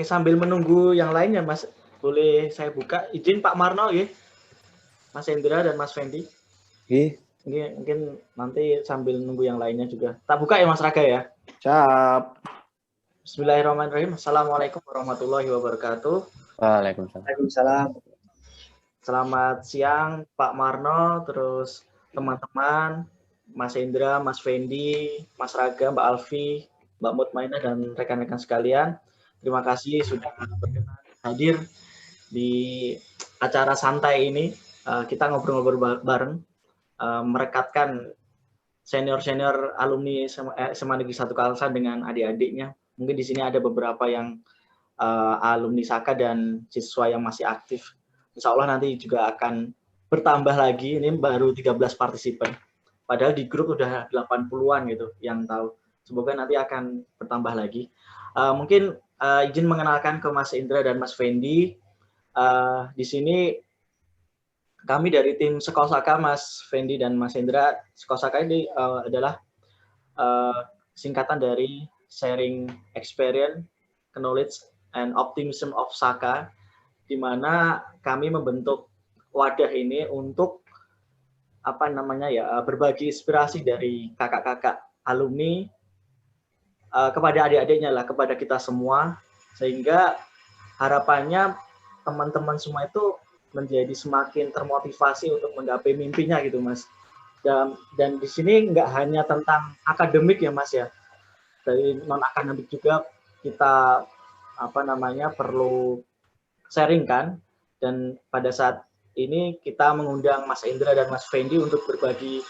Oke, sambil menunggu yang lainnya, Mas, boleh saya buka. Izin Pak Marno, ya, Mas Hendra dan Mas Fendi. Ini mungkin nanti sambil nunggu yang lainnya juga. Tak buka ya, Mas Raga ya. Siap. Bismillahirrahmanirrahim. Assalamualaikum warahmatullahi wabarakatuh. Waalaikumsalam. Waalaikumsalam. Selamat siang, Pak Marno, terus teman-teman, Mas Hendra, Mas Fendi, Mas Raga, Mbak Alfi, Mbak Mutmainah, dan rekan-rekan sekalian. Terima kasih sudah berkenan hadir di acara santai ini. Kita ngobrol-ngobrol bareng, merekatkan senior-senior alumni SMA Negeri 1 Kalsel dengan adik-adiknya. Mungkin di sini ada beberapa yang alumni Saka dan siswa yang masih aktif. Insya Allah nanti juga akan bertambah lagi. Ini baru 13 partisipan. Padahal di grup udah 80-an gitu yang tahu. Semoga nanti akan bertambah lagi. Mungkin izin mengenalkan ke Mas Indra dan Mas Fendi. Di sini kami dari tim Sekosaka, Mas Fendi dan Mas Indra. Sekosaka ini adalah singkatan dari Sharing Experience, Knowledge, and Optimism of Saka, di mana kami membentuk wadah ini untuk berbagi inspirasi dari kakak-kakak alumni kepada adik-adiknya lah, kepada kita semua, sehingga harapannya teman-teman semua itu menjadi semakin termotivasi untuk menggapai mimpinya gitu, Mas. Dan di sini nggak hanya tentang akademik ya, Mas ya. Dari non akademik juga kita perlu sharing kan. Dan pada saat ini kita mengundang Mas Indra dan Mas Fendi untuk berbagi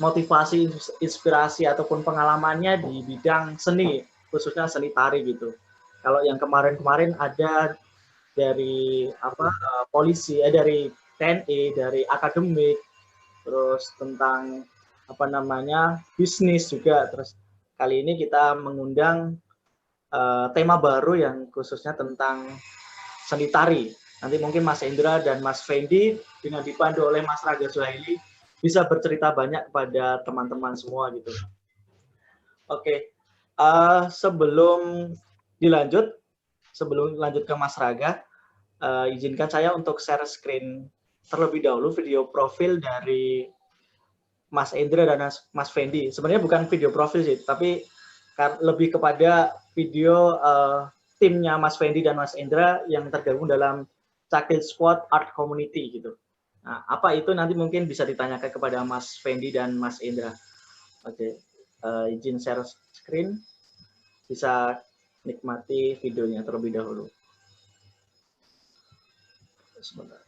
motivasi, inspirasi ataupun pengalamannya di bidang seni, khususnya seni tari gitu. Kalau yang kemarin-kemarin ada dari polisi, dari TNI, dari akademik, terus tentang bisnis juga. Terus kali ini kita mengundang tema baru yang khususnya tentang seni tari. Nanti mungkin Mas Indra dan Mas Fendi dengan dipandu oleh Mas Raga Suhaili bisa bercerita banyak kepada teman-teman semua gitu. Oke, sebelum lanjut ke Mas Raga, izinkan saya untuk share screen terlebih dahulu video profil dari Mas Indra dan Mas Fendi. Sebenarnya bukan video profil sih, tapi lebih kepada video timnya Mas Fendi dan Mas Indra yang tergabung dalam Cakil Squad Art Community gitu. Nah, apa itu nanti mungkin bisa ditanyakan kepada Mas Fendi dan Mas Indra. Oke, izin share screen, bisa nikmati videonya terlebih dahulu. Sebentar.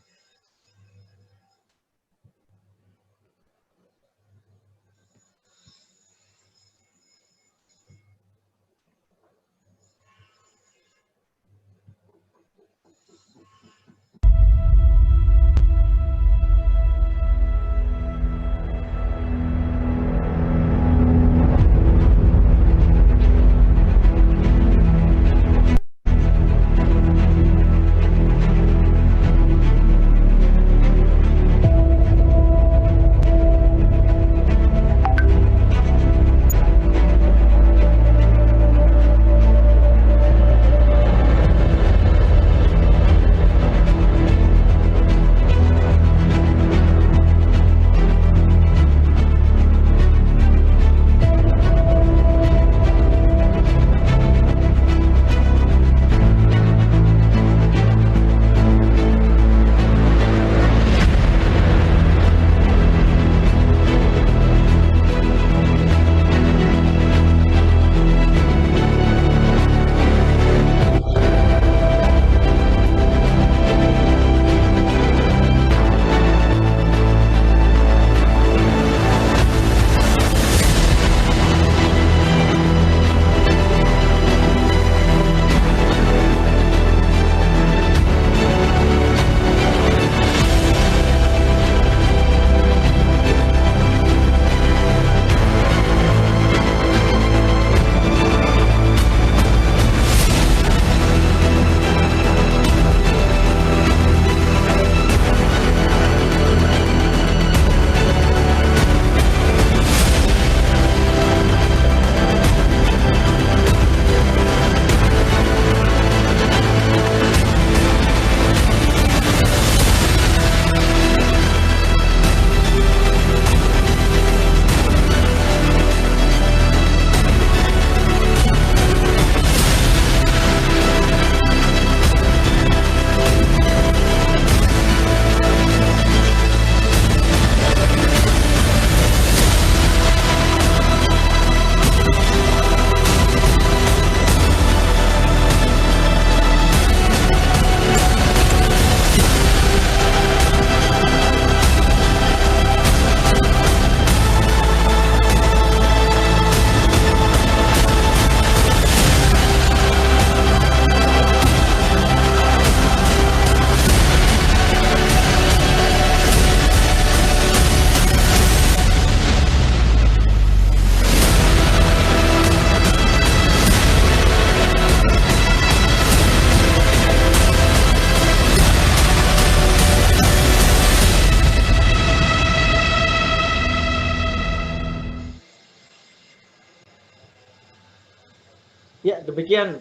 demikian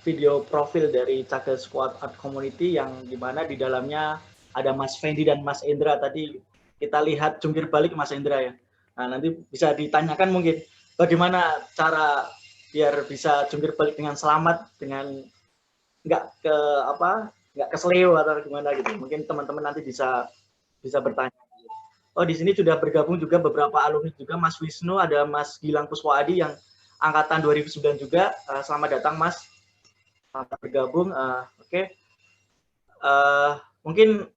video profil dari Cagel Squad Art Community yang dimana di dalamnya ada Mas Fendi dan Mas Endra. Tadi kita lihat jungkir balik Mas Endra ya. Nah, nanti bisa ditanyakan mungkin bagaimana cara biar bisa jungkir balik dengan selamat, dengan nggak kesleo atau gimana gitu. Mungkin teman-teman nanti bisa bertanya. Oh, di sini sudah bergabung juga beberapa alumni juga, Mas Wisnu, ada Mas Gilang Puswadi yang angkatan 2009 juga. Selamat datang Mas. Selamat bergabung. Oke. Mungkin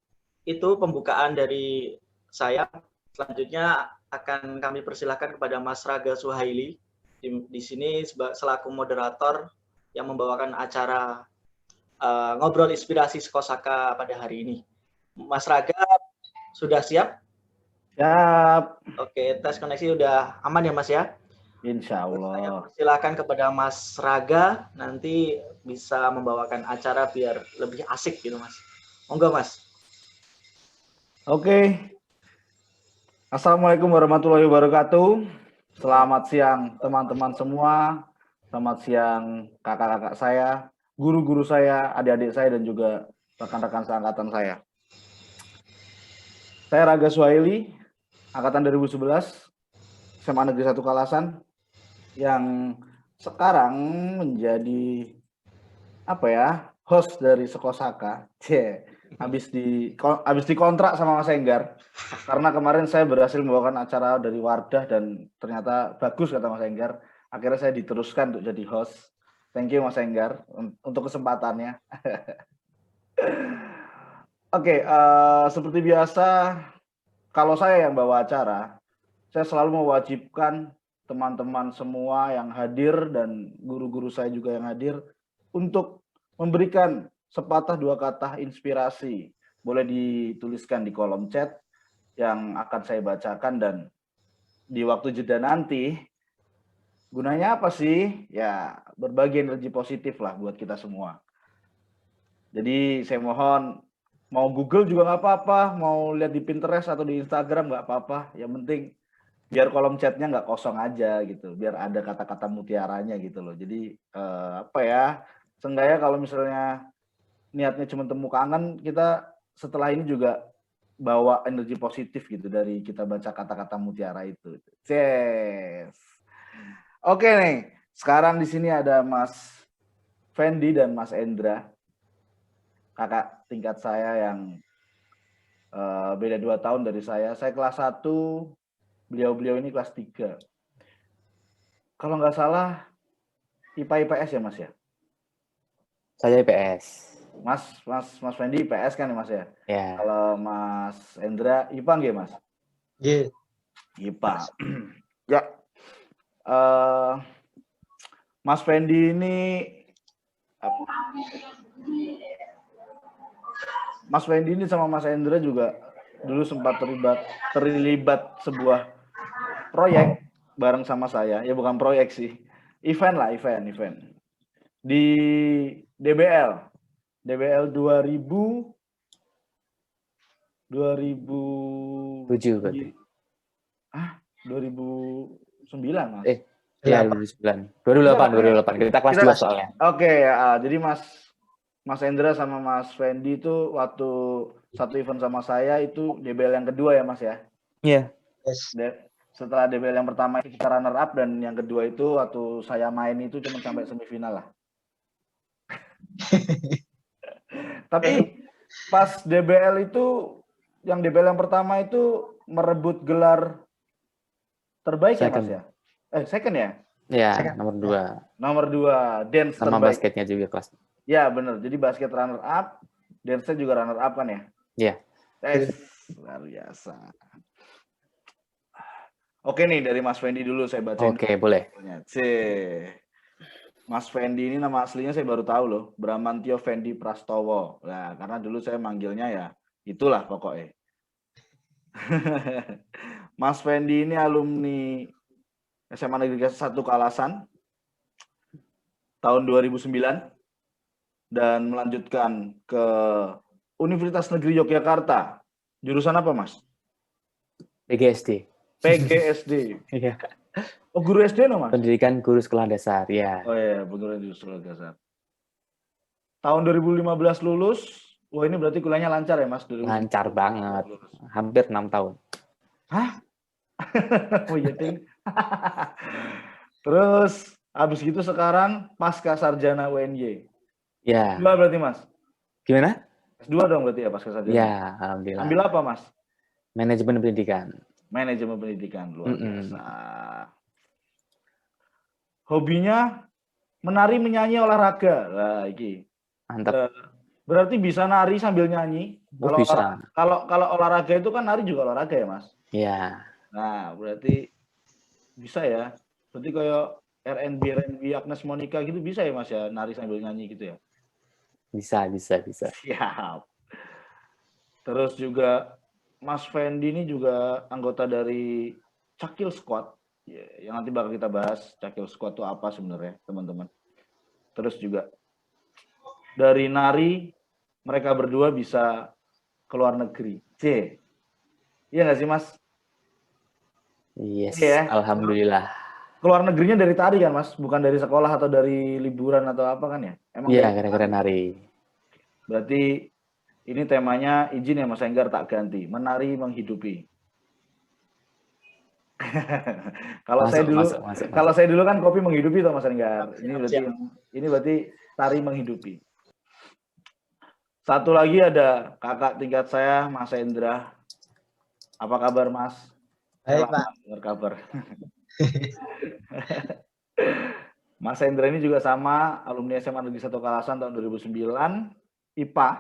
itu pembukaan dari saya. Selanjutnya akan kami persilahkan kepada Mas Raga Suhaili di sini selaku moderator yang membawakan acara ngobrol inspirasi Sekosaka pada hari ini. Mas Raga sudah siap? Siap. Oke, tes koneksi udah aman ya Mas ya? Insya Allah. Saya persilakan kepada Mas Raga, nanti bisa membawakan acara biar lebih asik gitu Mas. Monggo Mas. Oke. Assalamualaikum warahmatullahi wabarakatuh. Selamat siang teman-teman semua. Selamat siang kakak-kakak saya, guru-guru saya, adik-adik saya, dan juga rekan-rekan seangkatan saya. Saya Raga Suhaili, angkatan 2011, SMA Negeri 1 Kalasan, yang sekarang menjadi host dari Sekosaka. Habis dikontrak sama Mas Enggar, karena kemarin saya berhasil membawakan acara dari Wardah dan ternyata bagus kata Mas Enggar. Akhirnya saya diteruskan untuk jadi host. Thank you Mas Enggar untuk kesempatannya. Oke, seperti biasa, kalau saya yang bawa acara, saya selalu mewajibkan teman-teman semua yang hadir dan guru-guru saya juga yang hadir untuk memberikan sepatah dua kata inspirasi. Boleh dituliskan di kolom chat yang akan saya bacakan, dan di waktu jeda nanti, gunanya apa sih? Ya, berbagi energi positif lah buat kita semua. Jadi saya mohon, mau Google juga nggak apa-apa, mau lihat di Pinterest atau di Instagram nggak apa-apa. Yang penting biar kolom chatnya nggak kosong aja gitu, biar ada kata-kata mutiaranya gitu loh. Jadi seenggaknya kalau misalnya niatnya cuma temu kangen, kita setelah ini juga bawa energi positif gitu dari kita baca kata-kata mutiara itu. Yes. Oke nih, sekarang di sini ada Mas Fendi dan Mas Endra, kakak tingkat saya yang beda 2 tahun dari saya. Saya kelas 1, beliau ini kelas 3. Kalau nggak salah IPA IPS ya Mas ya? Saya IPS. Mas Fendi IPS kan ya Mas ya? Ya. Kalau Mas Endra IPA nggih Mas? Nggih. IPA. Ya. Mas Fendi ini sama Mas Endra juga dulu sempat terlibat sebuah proyek bareng sama saya. Ya bukan proyek sih. Event di DBL 2007 berarti. 2009 Mas. Ya 2009. 2008. Kita kelas 2 soalnya. Oke, jadi Mas Endra sama Mas Fendi itu waktu satu event sama saya itu DBL yang kedua ya Mas ya? Iya. Yes. Setelah DBL yang pertama itu kita runner up, dan yang kedua itu waktu saya main itu cuma sampai semifinal lah. Tapi pas DBL itu, yang DBL yang pertama itu merebut gelar terbaik second. Ya Mas ya? Second ya? Iya, nomor 2 dance sama terbaik. Basketnya juga kelas. Ya benar, jadi basket runner up, dance juga runner up kan ya? Iya. Luar biasa. Oke nih, dari Mas Fendi dulu saya bacain. Oke, boleh. Mas Fendi ini nama aslinya saya baru tahu loh, Bramantio Fendi Prastowo. Nah, karena dulu saya manggilnya ya itulah pokoknya. Mas Fendi ini alumni SMA Negeri 1 Kalasan tahun 2009 dan melanjutkan ke Universitas Negeri Yogyakarta. Jurusan apa, Mas? PGSD. PGSD. Iya. Oh, guru SD no, Mas? Pendidikan guru sekolah dasar, ya. Oh iya, guru di sekolah dasar. Tahun 2015 lulus. Wah, ini berarti kuliahnya lancar ya, Mas? 2015. Lancar banget. Hampir 6 tahun. Hah? Oh iya, Ting. Terus, habis gitu sekarang pasca sarjana UNY. Ya. S2 berarti, Mas? Gimana? S2 dong berarti ya pasca sarjana? Ya, alhamdulillah. Ambil apa, Mas? Manajemen pendidikan. Manajemen pendidikan, luar biasa. Hobinya menari, menyanyi, olahraga. Lah, iki. Mantap. Berarti bisa nari sambil nyanyi. Oh, bisa. Kalau olahraga itu kan nari juga olahraga ya, Mas? Ya. Nah, berarti bisa ya. Berarti kayak R&B Agnes Monica gitu bisa ya, Mas ya, nari sambil nyanyi gitu ya? Bisa. Siap. Terus juga Mas Fendi ini juga anggota dari Cakil Squad. Ya, yang nanti bakal kita bahas Cakil Squad itu apa sebenarnya, teman-teman. Terus juga dari nari mereka berdua bisa ke luar negeri. Iya nggak sih, Mas? Yes, Iya. alhamdulillah. Keluar negerinya dari tari kan, Mas? Bukan dari sekolah atau dari liburan atau apa kan ya? Emang Iya, dari gara-gara nari. Berarti ini temanya, izin ya Mas Enggar tak ganti, menari menghidupi. Kalau saya dulu kan kopi menghidupi toh Mas Enggar. Ini berarti tari menghidupi. Satu lagi ada kakak tingkat saya, Mas Endra. Apa kabar, Mas? Baik, Pak. Berkabar. Mas Endra ini juga sama, alumni SMA Negeri 1 Kalasan tahun 2009, IPA.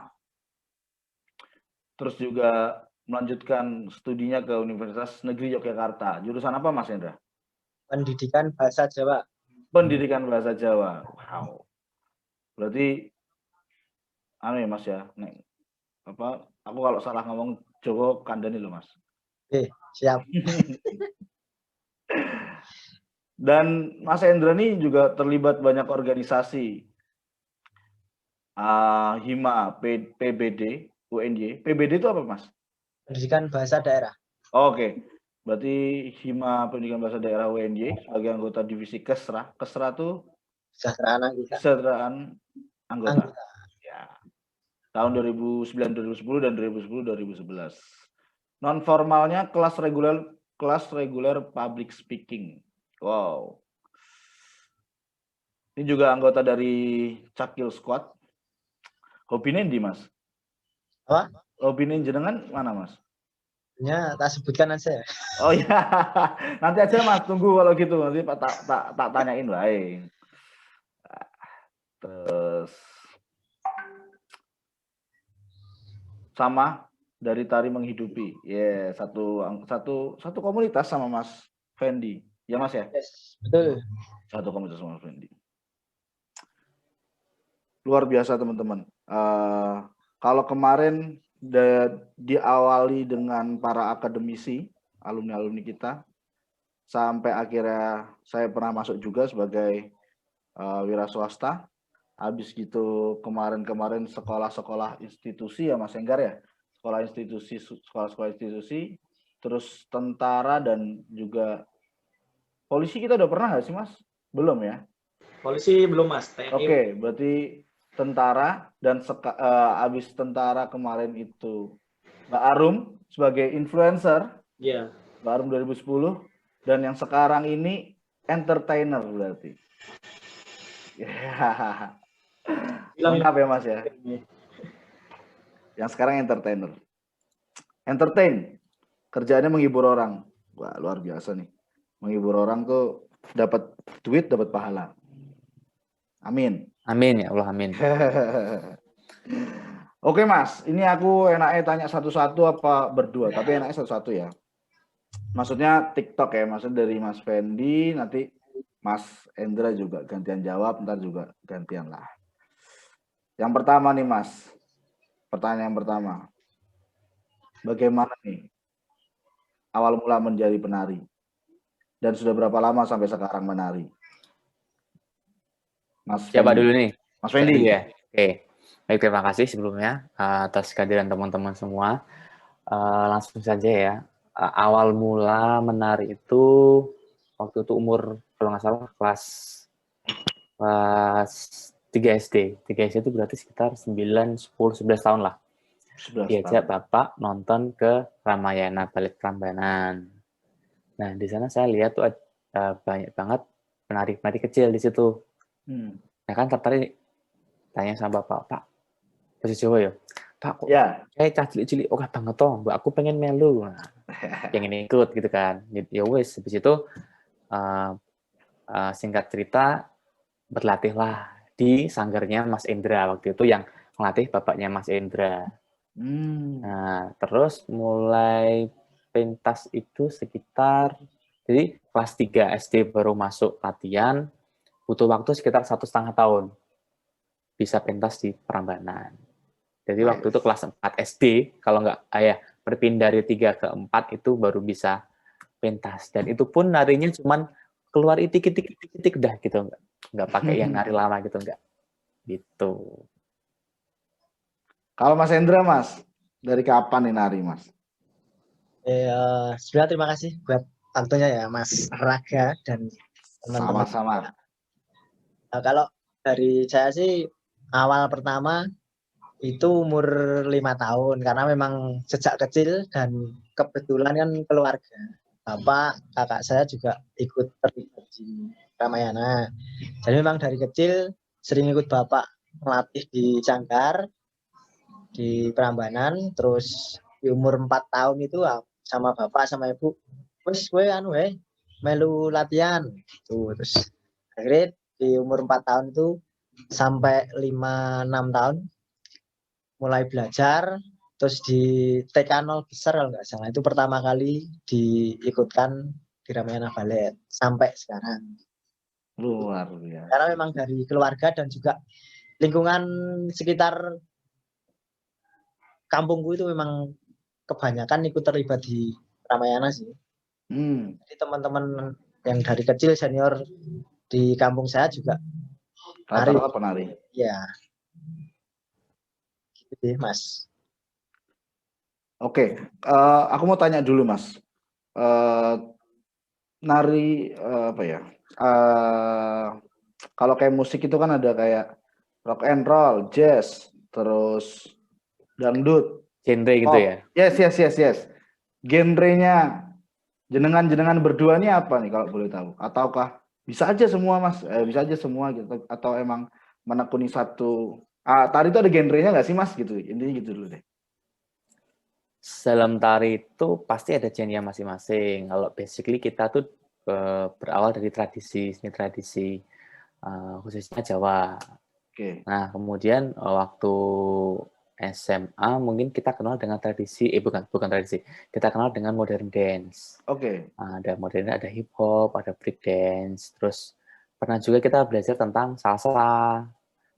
Terus juga melanjutkan studinya ke Universitas Negeri Yogyakarta. Jurusan apa, Mas Endra? Pendidikan Bahasa Jawa. Pendidikan Bahasa Jawa. Wow. Berarti anu ya, Mas ya. Aku kalau salah ngomong Jawa kandani loh, Mas. Siap. Dan Mas Endra ini juga terlibat banyak organisasi. HIMA, PBD, UNY. PBD itu apa, Mas? Pendidikan Bahasa Daerah. Oke. Berarti HIMA Pendidikan Bahasa Daerah UNY sebagai anggota divisi KESRA. KESRA itu kesejahteraan anggota. Ya. Tahun 2009, 2010 dan 2010, 2011. Non formalnya kelas reguler public speaking. Wow. Ini juga anggota dari Cakil Squad. Hobinya di, Mas? Apa? Hobinya jenengan mana, Mas? Ya, tak sebutkan aja. Oh ya, nanti aja Mas, tunggu kalau gitu nanti tak tanyain baik. Terus sama dari tari menghidupi, ya satu komunitas sama Mas Fendi, ya Mas ya? Yes, betul. Satu komunitas sama Mas Fendi. Luar biasa teman-teman. Kalau kemarin diawali dengan para akademisi, alumni-alumni kita, sampai akhirnya saya pernah masuk juga sebagai wira swasta. Habis gitu kemarin sekolah-sekolah institusi ya Mas Enggar ya, sekolah-sekolah institusi, terus tentara dan juga polisi kita udah pernah nggak sih Mas? Belum ya? Polisi belum Mas. Oke, berarti tentara dan habis tentara kemarin itu Mbak Arum sebagai influencer. Iya. Mbak Arum 2010 dan yang sekarang ini entertainer berarti. Ya. Lengkap ya Mas ya. Yang sekarang entertainer. Entertain. Kerjaannya menghibur orang. Wah, luar biasa nih. Menghibur orang tuh dapat duit, dapat pahala. Amin. Amin ya Allah, amin. Oke Mas, ini aku enaknya tanya satu-satu apa berdua, tapi enaknya satu-satu ya. Maksudnya TikTok ya, maksudnya dari Mas Fendi, nanti Mas Endra juga gantian jawab, ntar juga gantian lah. Yang pertama nih Mas, pertanyaan yang pertama. Bagaimana nih awal mula menjadi penari? Dan sudah berapa lama sampai sekarang menari? Mas Siapa Fendi. dulu nih? Mas Fendi. Ya. Oke. Baik, terima kasih sebelumnya atas kehadiran teman-teman semua. Langsung saja ya. Awal mula menari itu waktu itu umur kalau nggak salah kelas 3 SD. 3 SD itu berarti sekitar 9, 10, 11 tahun lah. 11 Diajak tahun. Bapak nonton ke Ramayana Balet Prambanan. Nah, di sana saya lihat tuh banyak banget penari-penari kecil di situ. Nah kan tertarik tanya sama Bapak, Pak, bahasa Jawa ya, Pak, kok Ya. kayak cah cilik-cilik oke banget toh, Mbak, aku pengen melu. Nah, pengen ikut gitu kan. Ya wes, habis itu singkat cerita berlatihlah di sanggarnya Mas Indra waktu itu yang melatih bapaknya Mas Indra. Nah, terus mulai pentas itu sekitar, jadi kelas 3 SD baru masuk latihan, butuh waktu sekitar 1,5 tahun bisa pentas di Prambanan. Jadi waktu itu kelas 4 SD, kalau nggak berpindah dari 3 ke 4 itu baru bisa pentas. Dan itu pun narinya cuman keluar itik-itik udah gitu, nggak pakai yang nari lama gitu, nggak. Gitu. Kalau Mas Hendra, Mas, dari kapan nih nari, Mas? Sebenarnya terima kasih buat waktunya ya Mas Raga dan teman-teman. Sama-sama. Nah, kalau dari saya sih awal pertama itu umur 5 tahun karena memang sejak kecil dan kebetulan kan keluarga bapak kakak saya juga ikut terlibat di Ramayana. Jadi memang dari kecil sering ikut bapak melatih di Jangkar di Prambanan, terus di umur 4 tahun itu sama bapak sama ibu wes gue melu latihan tuh, terus akhirnya di umur 4 tahun itu sampai 5-6 tahun mulai belajar, terus di TK 0 besar kalau nggak salah itu pertama kali diikutkan di Ramayana Ballet sampai sekarang. Luar biasa. Karena memang dari keluarga dan juga lingkungan sekitar kampungku itu memang kebanyakan ikut terlibat di Ramayana sih. Jadi teman-teman yang dari kecil senior di kampung saya juga rata-rata penari. Ya. Gitu Mas. Oke, aku mau tanya dulu Mas. Nari apa ya? Kalau kayak musik itu kan ada kayak rock and roll, jazz, terus dangdut, genre gitu ya. Yes. Genrenya jenengan berdua ini apa nih kalau boleh tahu? Ataukah bisa aja semua Mas? Bisa aja semua gitu atau emang menekuni satu tari itu ada genrenya nggak sih Mas gitu? Intinya gitu dulu deh. Dalam tari itu pasti ada genre masing-masing. Kalau basically kita tuh berawal dari seni tradisi khususnya Jawa. Oke. Nah, kemudian waktu SMA mungkin kita kenal dengan tradisi, bukan tradisi, kita kenal dengan modern dance. Oke. Ada modern, ada hip hop, ada break dance, terus pernah juga kita belajar tentang salsa,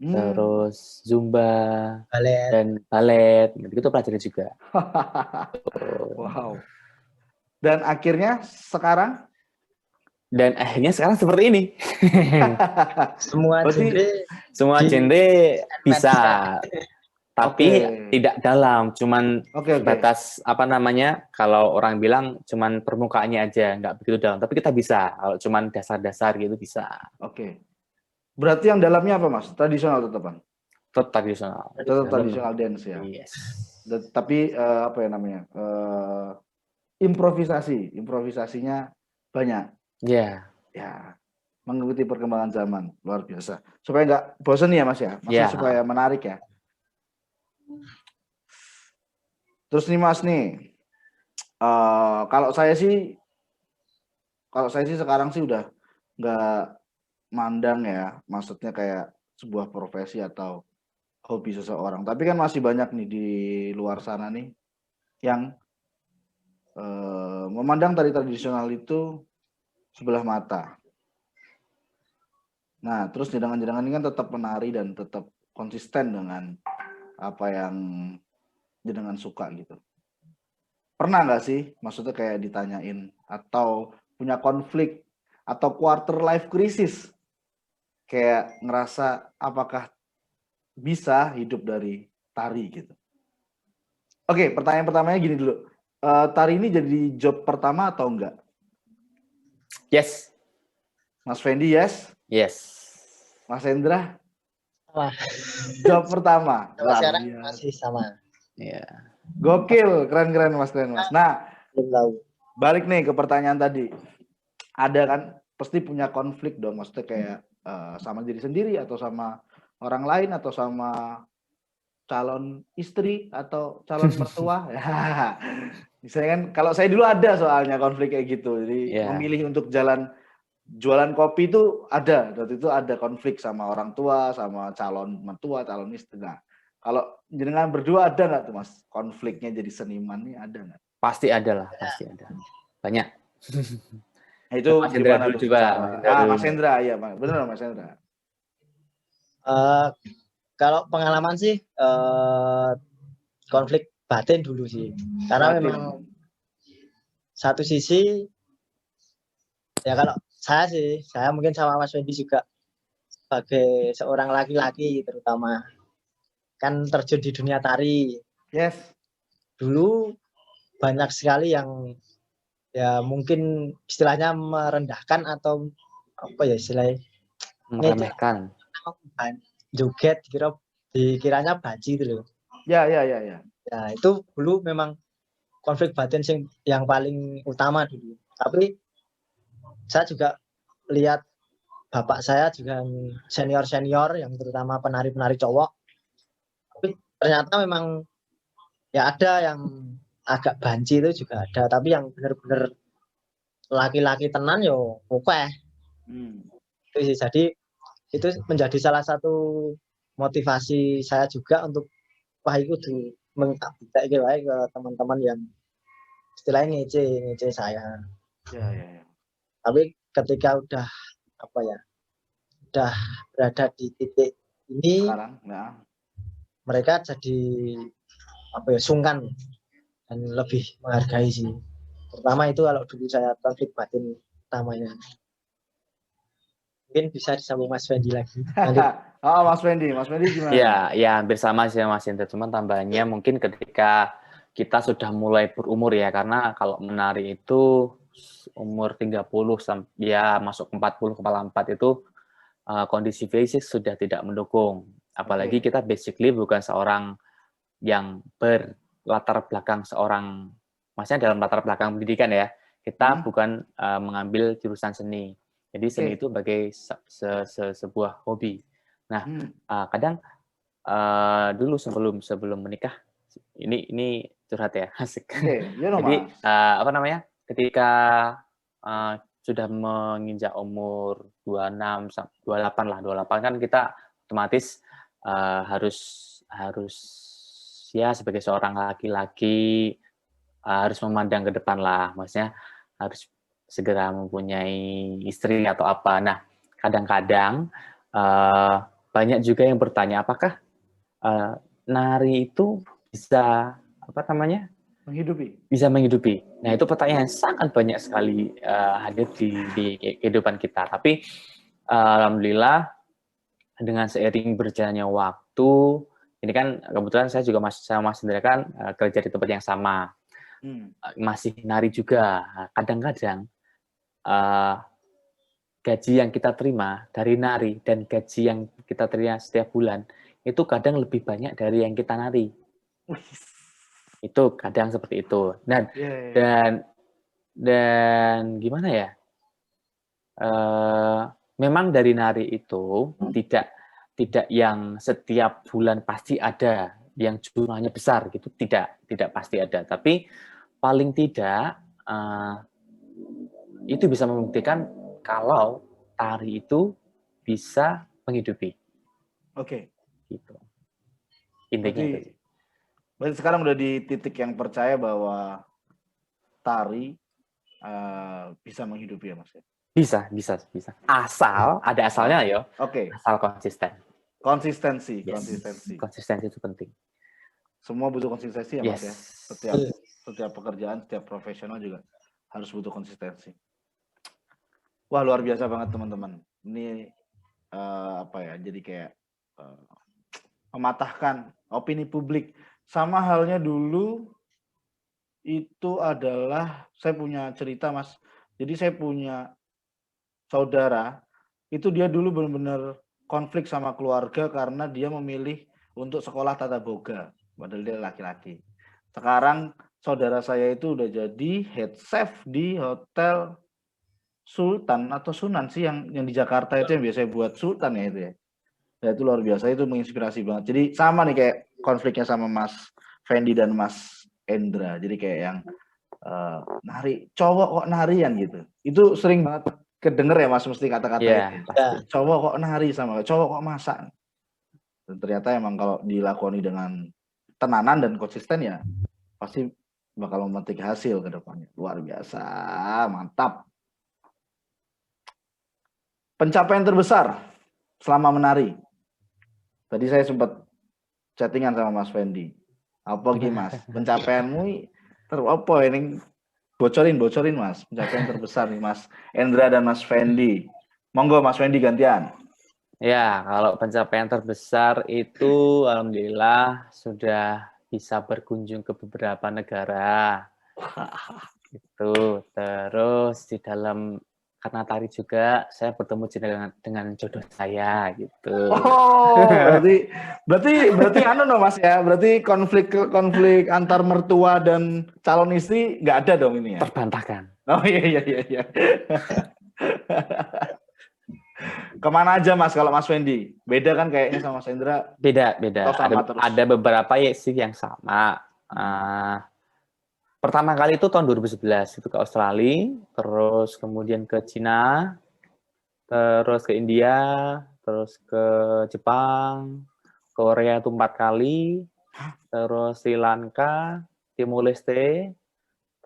terus zumba, Ballet. dan balet, gitu pelajari juga. Wow. Dan akhirnya sekarang? Dan akhirnya sekarang seperti ini. Semua genre bisa, tapi tidak dalam, cuman sebatas kalau orang bilang cuman permukaannya aja, nggak begitu dalam. Tapi kita bisa, kalau cuman dasar-dasar gitu bisa. Oke. Berarti yang dalamnya apa Mas? Tradisional tetapan? Tetap tradisional. Tetap tradisional dance ya. Yes. Tapi apa ya namanya? Improvisasinya banyak. Iya. Ya, mengikuti perkembangan zaman, luar biasa. Supaya nggak bosan ya Mas ya, maksudnya supaya menarik ya. Terus nih Mas nih, kalau saya sih sekarang sih udah nggak mandang ya, maksudnya kayak sebuah profesi atau hobi seseorang. Tapi kan masih banyak nih di luar sana nih yang memandang tari tradisional itu sebelah mata. Nah, terus jenengan ini kan tetap menari dan tetap konsisten dengan apa yang jenengan suka gitu. Pernah nggak sih, maksudnya kayak ditanyain atau punya konflik atau quarter life crisis, kayak ngerasa apakah bisa hidup dari tari gitu? Oke, pertanyaan pertamanya gini dulu, tari ini jadi job pertama atau enggak? Yes. Mas Fendi, yes. Yes. Mas Hendra, Wah, jawab pertama. sampai Luar sekarang biasa. masih sama. Iya. Gokil, keren Mas, keren Mas. Nah, Belum tahu. balik nih ke pertanyaan tadi. Ada kan pasti punya konflik dong, maksudnya kayak sama diri sendiri atau sama orang lain atau sama calon istri atau calon mertua. Ya. Misalnya kan kalau saya dulu ada soalnya konflik kayak gitu. Jadi Iya. memilih untuk jalan jualan kopi itu ada. Waktu itu ada konflik sama orang tua, sama calon mertua, calon istri. Nah, kalau jenengan berdua ada nggak tuh Mas konfliknya jadi seniman nih, ada nggak? Pasti ada lah, pasti ada. Banyak. Nah, itu Mas Hendra gimana dulu tuh juga. cara? Mas Hendra dulu. Mas Hendra, iya benar Mas Hendra. Kalau pengalaman sih konflik batin dulu sih. Karena Batin. memang satu sisi ya kalau saya mungkin sama Mas Wendy juga sebagai seorang laki-laki terutama kan terjun di dunia tari. Yes. Dulu banyak sekali yang ya mungkin istilahnya merendahkan atau apa ya istilahnya Meremehkan. joget dikiranya baji itu loh. Ya. Ya itu dulu memang konflik batin yang paling utama dulu. Tapi saya juga lihat bapak saya juga senior yang terutama penari-penari cowok. Tapi ternyata memang ya ada yang agak banci itu juga ada. Tapi yang benar-benar laki-laki tenan yo oke. Itu sih. Jadi itu menjadi salah satu motivasi saya juga untuk wah itu mengabdi ke teman-teman yang istilahnya ngece saya. Ya. Tapi ketika udah berada di titik ini Sekarang, ya. mereka jadi sungkan dan lebih menghargai sih. Pertama itu kalau dulu saya konflik batin utamanya. Mungkin bisa disambung Mas Fendi lagi. Oh, Mas Fendi gimana? Ya hampir sama sih Mas Hendra. Cuman tambahnya mungkin ketika kita sudah mulai berumur ya, karena kalau menari itu umur 30 sampai ya masuk 40 kepala 4 itu kondisi fisik sudah tidak mendukung. Apalagi kita basically bukan seorang yang berlatar belakang maksudnya dalam latar belakang pendidikan ya. Kita bukan mengambil jurusan seni. Jadi seni itu sebagai sebuah hobi. Nah, kadang dulu sebelum menikah, ini curhat ya, asik. Jadi ketika sudah menginjak umur 26, 28 lah, 28 kan kita otomatis harus ya sebagai seorang laki-laki harus memandang ke depan lah, maksudnya harus segera mempunyai istri atau apa. Nah, kadang-kadang banyak juga yang bertanya apakah nari itu bisa bisa menghidupi. Nah, itu pertanyaan yang sangat banyak sekali hadir di kehidupan kita. Tapi alhamdulillah dengan seiring berjalannya waktu, ini kan kebetulan saya juga sama Mas Hendra kan kerja di tempat yang sama. Masih nari juga. Kadang-kadang gaji yang kita terima dari nari dan gaji yang kita terima setiap bulan itu kadang lebih banyak dari yang kita nari. Itu kadang seperti itu. Dan gimana ya? Memang dari nari itu tidak yang setiap bulan pasti ada yang jumlahnya besar gitu, tidak pasti ada. Tapi paling tidak itu bisa membuktikan kalau tari itu bisa menghidupi. Oke. Gitu. Intinya itu. Berarti sekarang udah di titik yang percaya bahwa tari bisa menghidupi ya Mas? Bisa. Asal ada asalnya ya. Oke. Asal konsisten. Konsistensi. Konsistensi itu penting. Semua butuh konsistensi ya Mas ya. Setiap pekerjaan, setiap profesional juga harus butuh konsistensi. Wah, luar biasa banget teman-teman. Ini jadi kayak mematahkan opini publik. Sama halnya dulu itu adalah saya punya cerita Mas. Jadi saya punya saudara, itu dia dulu benar-benar konflik sama keluarga karena dia memilih untuk sekolah tata boga, padahal dia laki-laki. Sekarang saudara saya itu udah jadi head chef di hotel Sultan atau Sunan sih yang di Jakarta itu yang biasanya buat Sultan ya itu ya. Ya itu luar biasa, itu menginspirasi banget. Jadi sama nih kayak konfliknya sama Mas Fendi dan Mas Endra. Jadi kayak yang nari, cowok kok narian gitu. Itu sering banget kedenger ya Mas, mesti kata-kata Iya, itu. pasti. Cowok kok nari sama cowok kok masak. Dan ternyata emang kalau dilakoni dengan tenanan dan konsisten ya pasti bakal memetik hasil ke depannya. Luar biasa, mantap. Pencapaian terbesar selama menari. Tadi saya sempat chattingan sama Mas Fendi. Apa ki Mas? Pencapaianmu apa ini? Bocorin Mas. Pencapaian terbesar nih Mas Endra dan Mas Fendi. Monggo Mas Fendi gantian. Ya, kalau pencapaian terbesar itu alhamdulillah sudah bisa berkunjung ke beberapa negara. Gitu. Terus di dalam karena tari juga saya bertemu dengan jodoh saya gitu. Oh, berarti anu no Mas ya. Berarti konflik antar mertua dan calon istri nggak ada dong ini ya. Terbantahkan. Oh iya. Kemana aja Mas kalau Mas Fendi? Beda kan kayaknya sama Mas Endra. Beda. Sama terus? Ada beberapa ya sih yang sama. Pertama kali itu tahun 2011 itu ke Australia, terus kemudian ke Cina, terus ke India, terus ke Jepang, Korea itu 4 kali, terus Sri Lanka, Timor Leste,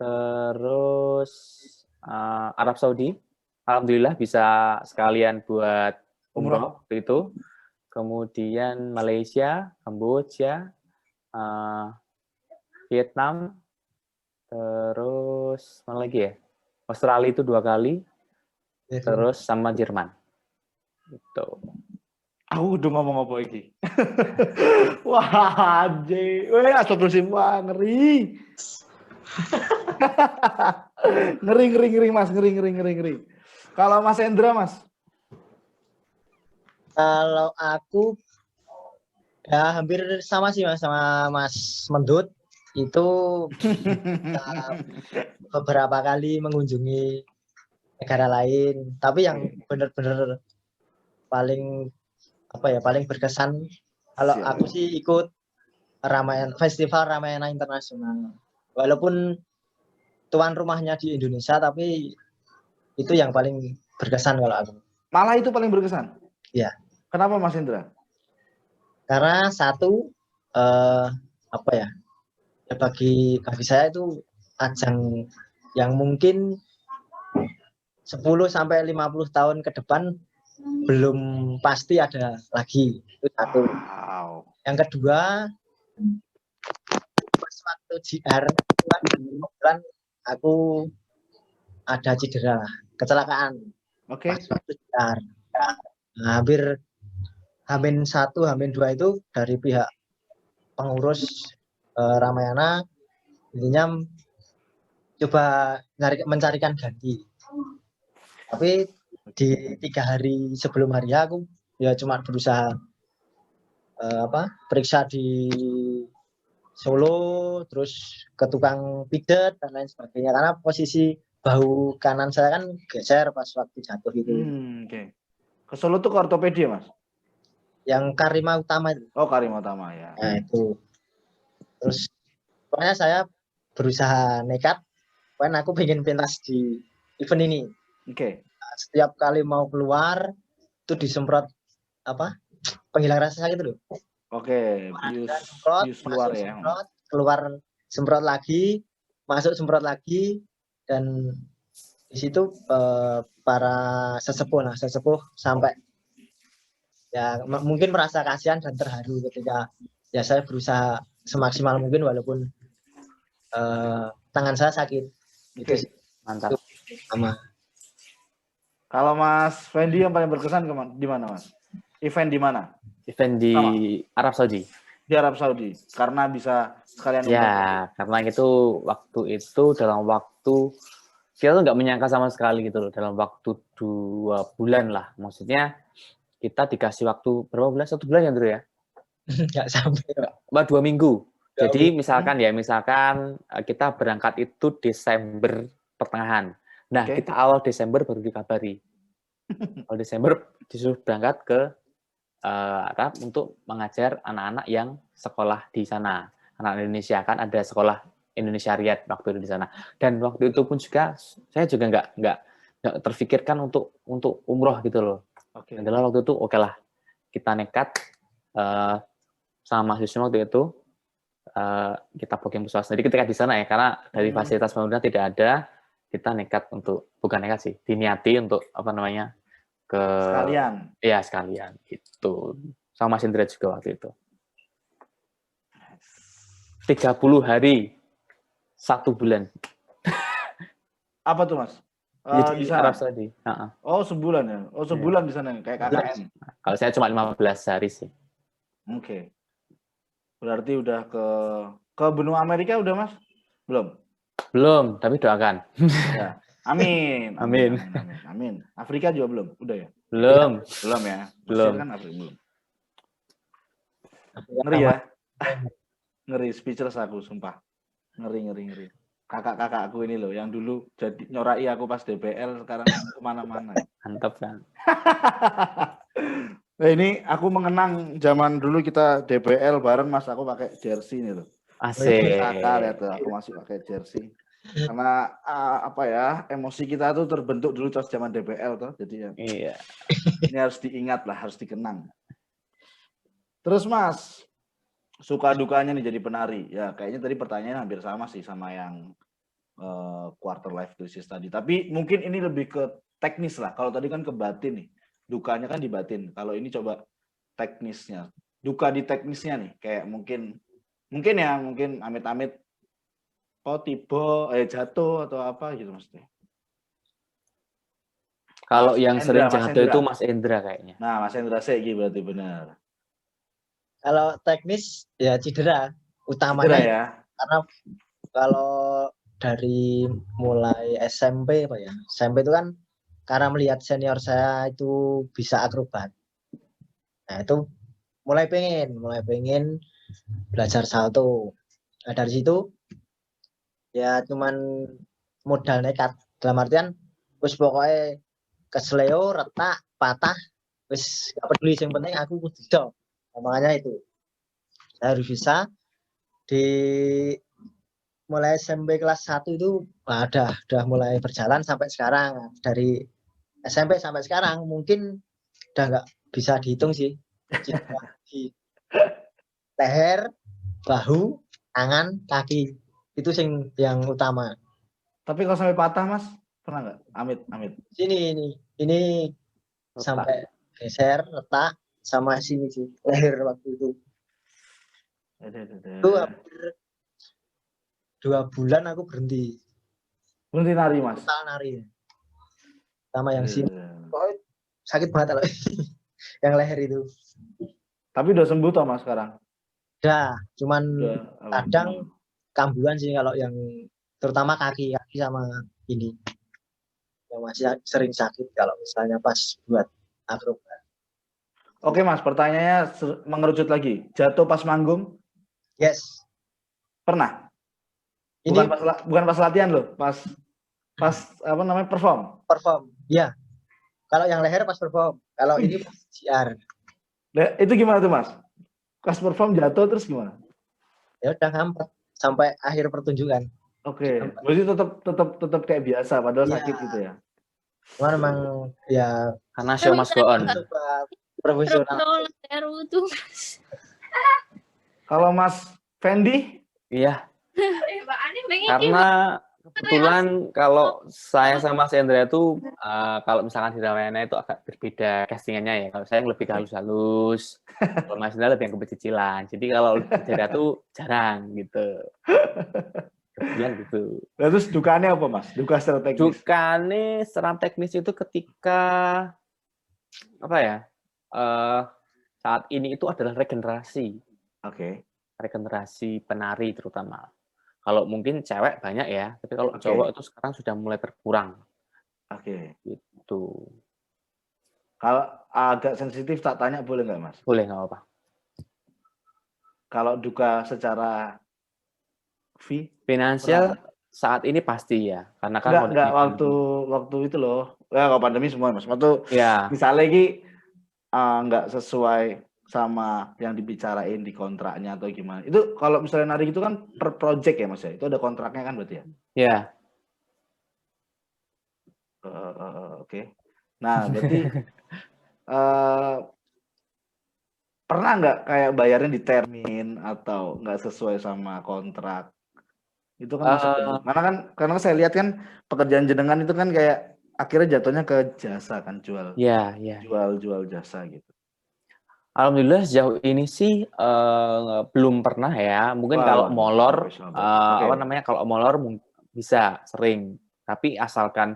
terus Arab Saudi. Alhamdulillah bisa sekalian buat umroh waktu itu. Kemudian Malaysia, Kamboja, Vietnam, terus mana lagi ya? Australia itu 2 kali, terus sama Jerman. Gitu. Aku udah ngomong apa iki? Wah, astagfirullahaladzim, wah ngeri. ngeri Mas, ngeri. Kalau Mas Endra Mas? Kalau aku ya hampir sama sih Mas sama Mas Mendut. Itu beberapa kali mengunjungi negara lain, tapi yang benar-benar paling berkesan kalau aku sih ikut Festival Ramayana Internasional. Walaupun tuan rumahnya di Indonesia, tapi itu yang paling berkesan kalau aku. Malah itu paling berkesan? Iya. Kenapa Mas Endra? Karena satu bagi saya itu ajang yang mungkin 10 sampai 50 tahun ke depan belum pasti ada lagi. Itu satu. Wow. Yang kedua, pas waktu JR kebetulan aku ada cedera, kecelakaan. Oke. Pas waktu JR. Nah, hampir H-1, H-2 itu dari pihak pengurus Ramayana intinya coba mencarikan ganti. Tapi di 3 hari sebelum hari aku ya cuma berusaha periksa di Solo, terus ke tukang pidet dan lain sebagainya karena posisi bahu kanan saya kan geser pas waktu jatuh itu. Oke. Ke Solo tuh ke ortopedi Mas? Yang Karima Utama itu. Oh, Karima Utama ya. Nah, itu. Terus pokoknya saya berusaha nekat, kan aku pengen pentas di event ini. Oke. Setiap kali mau keluar itu disemprot penghilang rasa sakit loh. Oke, bius luar ya. Semprot, keluar semprot lagi, masuk semprot lagi, dan di situ para sesepuh sampai ya mungkin merasa kasihan dan terharu ketika ya saya berusaha semaksimal mungkin walaupun tangan saya sakit. Oke. Itu Mantap. sama. Kalau Mas Fendi yang paling berkesan di mana Mas? Event di mana? Event di Arab Saudi. Di Arab Saudi. Karena bisa sekalian ya, karena itu waktu itu dalam waktu kita tuh nggak menyangka sama sekali gitu loh, dalam waktu 2 bulan lah. Maksudnya kita dikasih waktu berapa bulan? 1 bulan ya, Andrew ya? Nggak sampai. Mbak 2 minggu. Ya, Jadi misalkan kita berangkat itu Desember pertengahan. Nah, Oke. kita awal Desember baru dikabari. Awal Desember disuruh berangkat ke Arab untuk mengajar anak-anak yang sekolah di sana. Anak Indonesia kan ada sekolah Indonesia Riyadh waktu itu di sana. Dan waktu itu pun juga saya juga nggak terfikirkan untuk umroh gitu loh. Oke. Adalah waktu itu oke lah, kita nekat sama mahasiswa waktu itu kita booking pesawat sendiri ketika di sana ya, karena dari fasilitas pemerintah tidak ada, kita nekat untuk, bukan nekat sih, diniati untuk ke Sekalian. ya sekalian gitu. Sama Mas Indra juga waktu itu. 30 hari 1 bulan. Apa tuh Mas? Di Di sana? Arab Saudi. Oh sebulan ya? Oh sebulan di sana kayak KKN? Kalau saya cuma 15 hari sih. Oke. Berarti udah ke benua Amerika udah Mas? Belum, tapi doakan. Ya. Amin. Amin. Amin. Afrika juga belum? Udah ya? Belum. Belum ya? Belum. Mesir kan Afrika belum. Ngeri ya? Ngeri, speechless aku, sumpah. Ngeri. Kakak-kakakku ini loh, yang dulu jadi nyorai aku pas DBL, sekarang kemana-mana. Mantap kan? Nah, ini aku mengenang zaman dulu kita DBL bareng Mas, aku pakai jersey ini loh. Asik. Kakak lihat tuh, aku masih pakai jersey. Karena emosi kita tuh terbentuk dulu pas zaman DBL tuh, jadi ya. Iya. Ini harus diingat lah, harus dikenang. Terus Mas, suka dukanya nih jadi penari. Ya kayaknya tadi pertanyaan hampir sama sih sama yang quarter life crisis tadi. Tapi mungkin ini lebih ke teknis lah. Kalau tadi kan ke batin nih, dukanya kan di batin. Kalau ini coba teknisnya, duka di teknisnya nih, kayak mungkin amit-amit tiba jatuh atau apa gitu maksudnya. Kalau yang sering Mas jatuh Hendra. itu Mas Endra kayaknya. Nah, Mas Hendra Segi berarti benar. Kalau teknis ya cedera utamanya. Cedera ya. Karena kalau dari mulai SMP SMP itu kan karena melihat senior saya itu bisa akrobat. Nah, itu mulai pengen belajar salto. Nah, dari situ ya cuman modal nekat. Dalam artian wis pokoknya kesleo, retak, patah, wis gak peduli, yang penting aku kudu. Nah, makanya itu saya harus bisa di mulai SMP kelas 1 itu udah mulai berjalan sampai sekarang. Dari SMP sampai sekarang mungkin udah nggak bisa dihitung sih. Di leher, bahu, tangan, kaki itu yang utama. Tapi kalau sampai patah Mas, pernah nggak? Amit. Ini sampai geser, retak sama sini sih leher waktu itu. Itu hampir 2 bulan aku berhenti nari Mas. Nari sama yang sini. Sakit banget loh. Yang leher itu. Tapi udah sembuh toh Mas sekarang? Udah, cuman kadang kambuhan sih kalau yang terutama kaki sama ini. Yang masih sering sakit kalau misalnya pas buat akrobat. Oke Mas, pertanyaannya mengerucut lagi. Jatuh pas manggung? Yes. Pernah? Bukan pas latihan loh, pas perform. Ya. Kalau yang leher pas perform, kalau ini pas siar. Itu gimana tuh Mas? Pas perform jatuh terus gimana? Ya udah ngampet sampai akhir pertunjukan. Oke. Berarti tetap kayak biasa padahal sakit gitu ya. Cuman memang ya karena show must go on. Profesional. Kalau Mas Fendi? Iya. Karena kebetulan kalau saya sama Mas Endra itu kalau misalkan di Ramayana itu agak berbeda castingannya ya. Kalau saya lebih ke halus-halus, kalau Mas Endra lebih yang ke pecicilan. Jadi kalau Endra tuh jarang gitu. Kebetulan gitu. Terus dukanya apa Mas? Duka secara teknis? Dukanya secara teknis itu ketika saat ini itu adalah regenerasi. Oke. Regenerasi penari terutama. Kalau mungkin cewek banyak ya, tapi kalau Oke. cowok itu sekarang sudah mulai berkurang. Oke. Gitu. Kalau agak sensitif tak tanya boleh nggak Mas? Boleh, nggak apa-apa. Kalau duka secara Finansial pernah? saat ini pasti ya, karena kan Enggak kondisi waktu itu loh. Ya kalau pandemi semua Mas. Waktu ya, misalnya nggak sesuai sama yang dibicarain di kontraknya atau gimana. Itu kalau misalnya narik itu kan per project ya Mas ya. Itu ada kontraknya kan berarti ya. ya. Oke. Nah, berarti pernah nggak kayak bayarnya di termin atau nggak sesuai sama kontrak? Itu kan masuk ke karena saya lihat kan pekerjaan jenengan itu kan kayak akhirnya jatuhnya ke jasa kan jual Ya. jasa gitu. Alhamdulillah sejauh ini sih belum pernah ya. Mungkin kalau Wah, molor, bagus lah, bagus. Oke. apa namanya? Kalau molor bisa sering. Tapi asalkan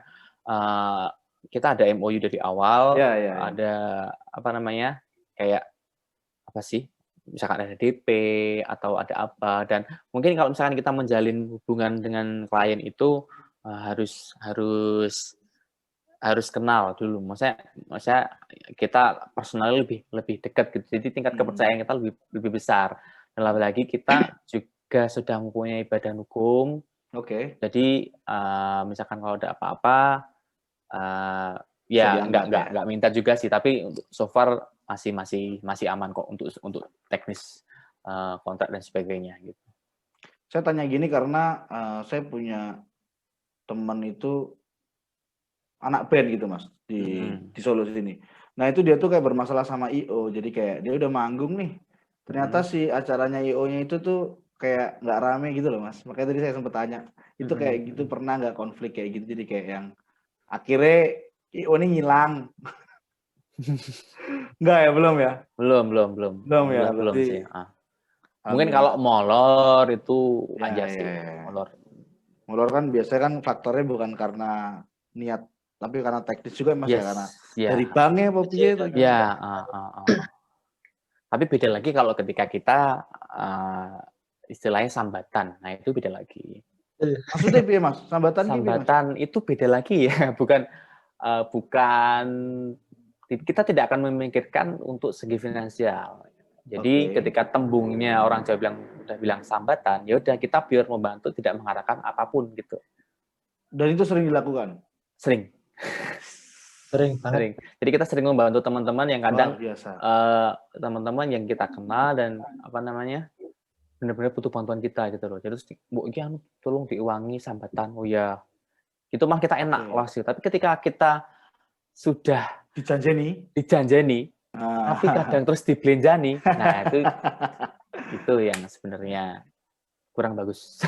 kita ada MOU dari awal, Ya. ada apa namanya? Kayak apa sih? Misalkan ada DP atau ada apa. Dan mungkin kalau misalkan kita menjalin hubungan dengan klien itu harus kenal dulu. Maksudnya kita personal lebih dekat gitu. Jadi tingkat kepercayaan kita lebih besar. Dan lagi kita juga sudah mempunyai badan hukum. Oke. Jadi misalkan kalau ada apa-apa Bisa ya diangkat, nggak minta juga sih, tapi untuk so far masih aman kok untuk teknis kontrak dan sebagainya gitu. Saya tanya gini karena saya punya teman itu anak band gitu Mas di Solo sini. Nah itu dia tuh kayak bermasalah sama IO, jadi kayak dia udah manggung nih, ternyata si acaranya IO-nya itu tuh kayak nggak rame gitu loh Mas. Makanya tadi saya sempat tanya, itu kayak gitu pernah nggak konflik kayak gitu, jadi kayak yang akhirnya IO ini ngilang. Enggak ya, belum ya? Belum ya, belum berarti sih. Mungkin kalau molor itu ya, aja sih, ya. molor. Molor kan biasanya kan faktornya bukan karena niat, tapi karena teknis juga Mas ya, karena dari banknya apa piye atau gimana? Ya, tapi beda lagi kalau ketika kita istilahnya sambatan. Nah, itu beda lagi. Maksudnya piye Mas? Sambatan ki piye Mas? Sambatan itu beda lagi ya, bukan kita tidak akan memikirkan untuk segi finansial. Jadi ketika tembungnya orang Jawa udah bilang sambatan, ya udah kita biar membantu tidak mengharapkan apapun gitu. Dan itu sering dilakukan? Sering banget. Jadi kita sering membantu teman-teman yang kadang teman-teman yang kita kenal dan apa namanya benar-benar butuh bantuan kita gitu loh. Jadi Bu iki tolong diuangi sambatan. Oh ya, itu mah kita enak lah sih. Tapi ketika kita sudah dijanjeni, tapi kadang terus dibelenjani, nah itu yang sebenarnya kurang bagus.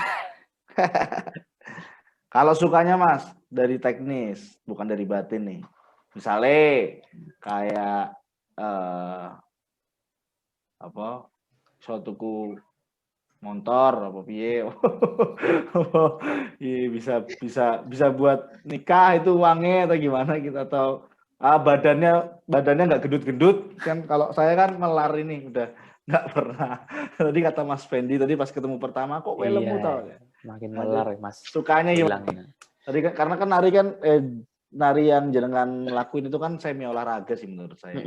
Kalau sukanya Mas dari teknis, bukan dari batin nih. Misalnya kayak suatuku motor apa piye. bisa buat nikah itu uangnya atau gimana gitu, atau badannya nggak gendut-gendut kan. Kalau saya kan melar ini udah nggak pernah. Tadi kata Mas Fendi tadi pas ketemu pertama kok lemu tau ya. Makin melar Mas. Sukanya gimana? Tadi kan karena kan nari yang jenengan lakuin itu kan semi olahraga sih menurut saya.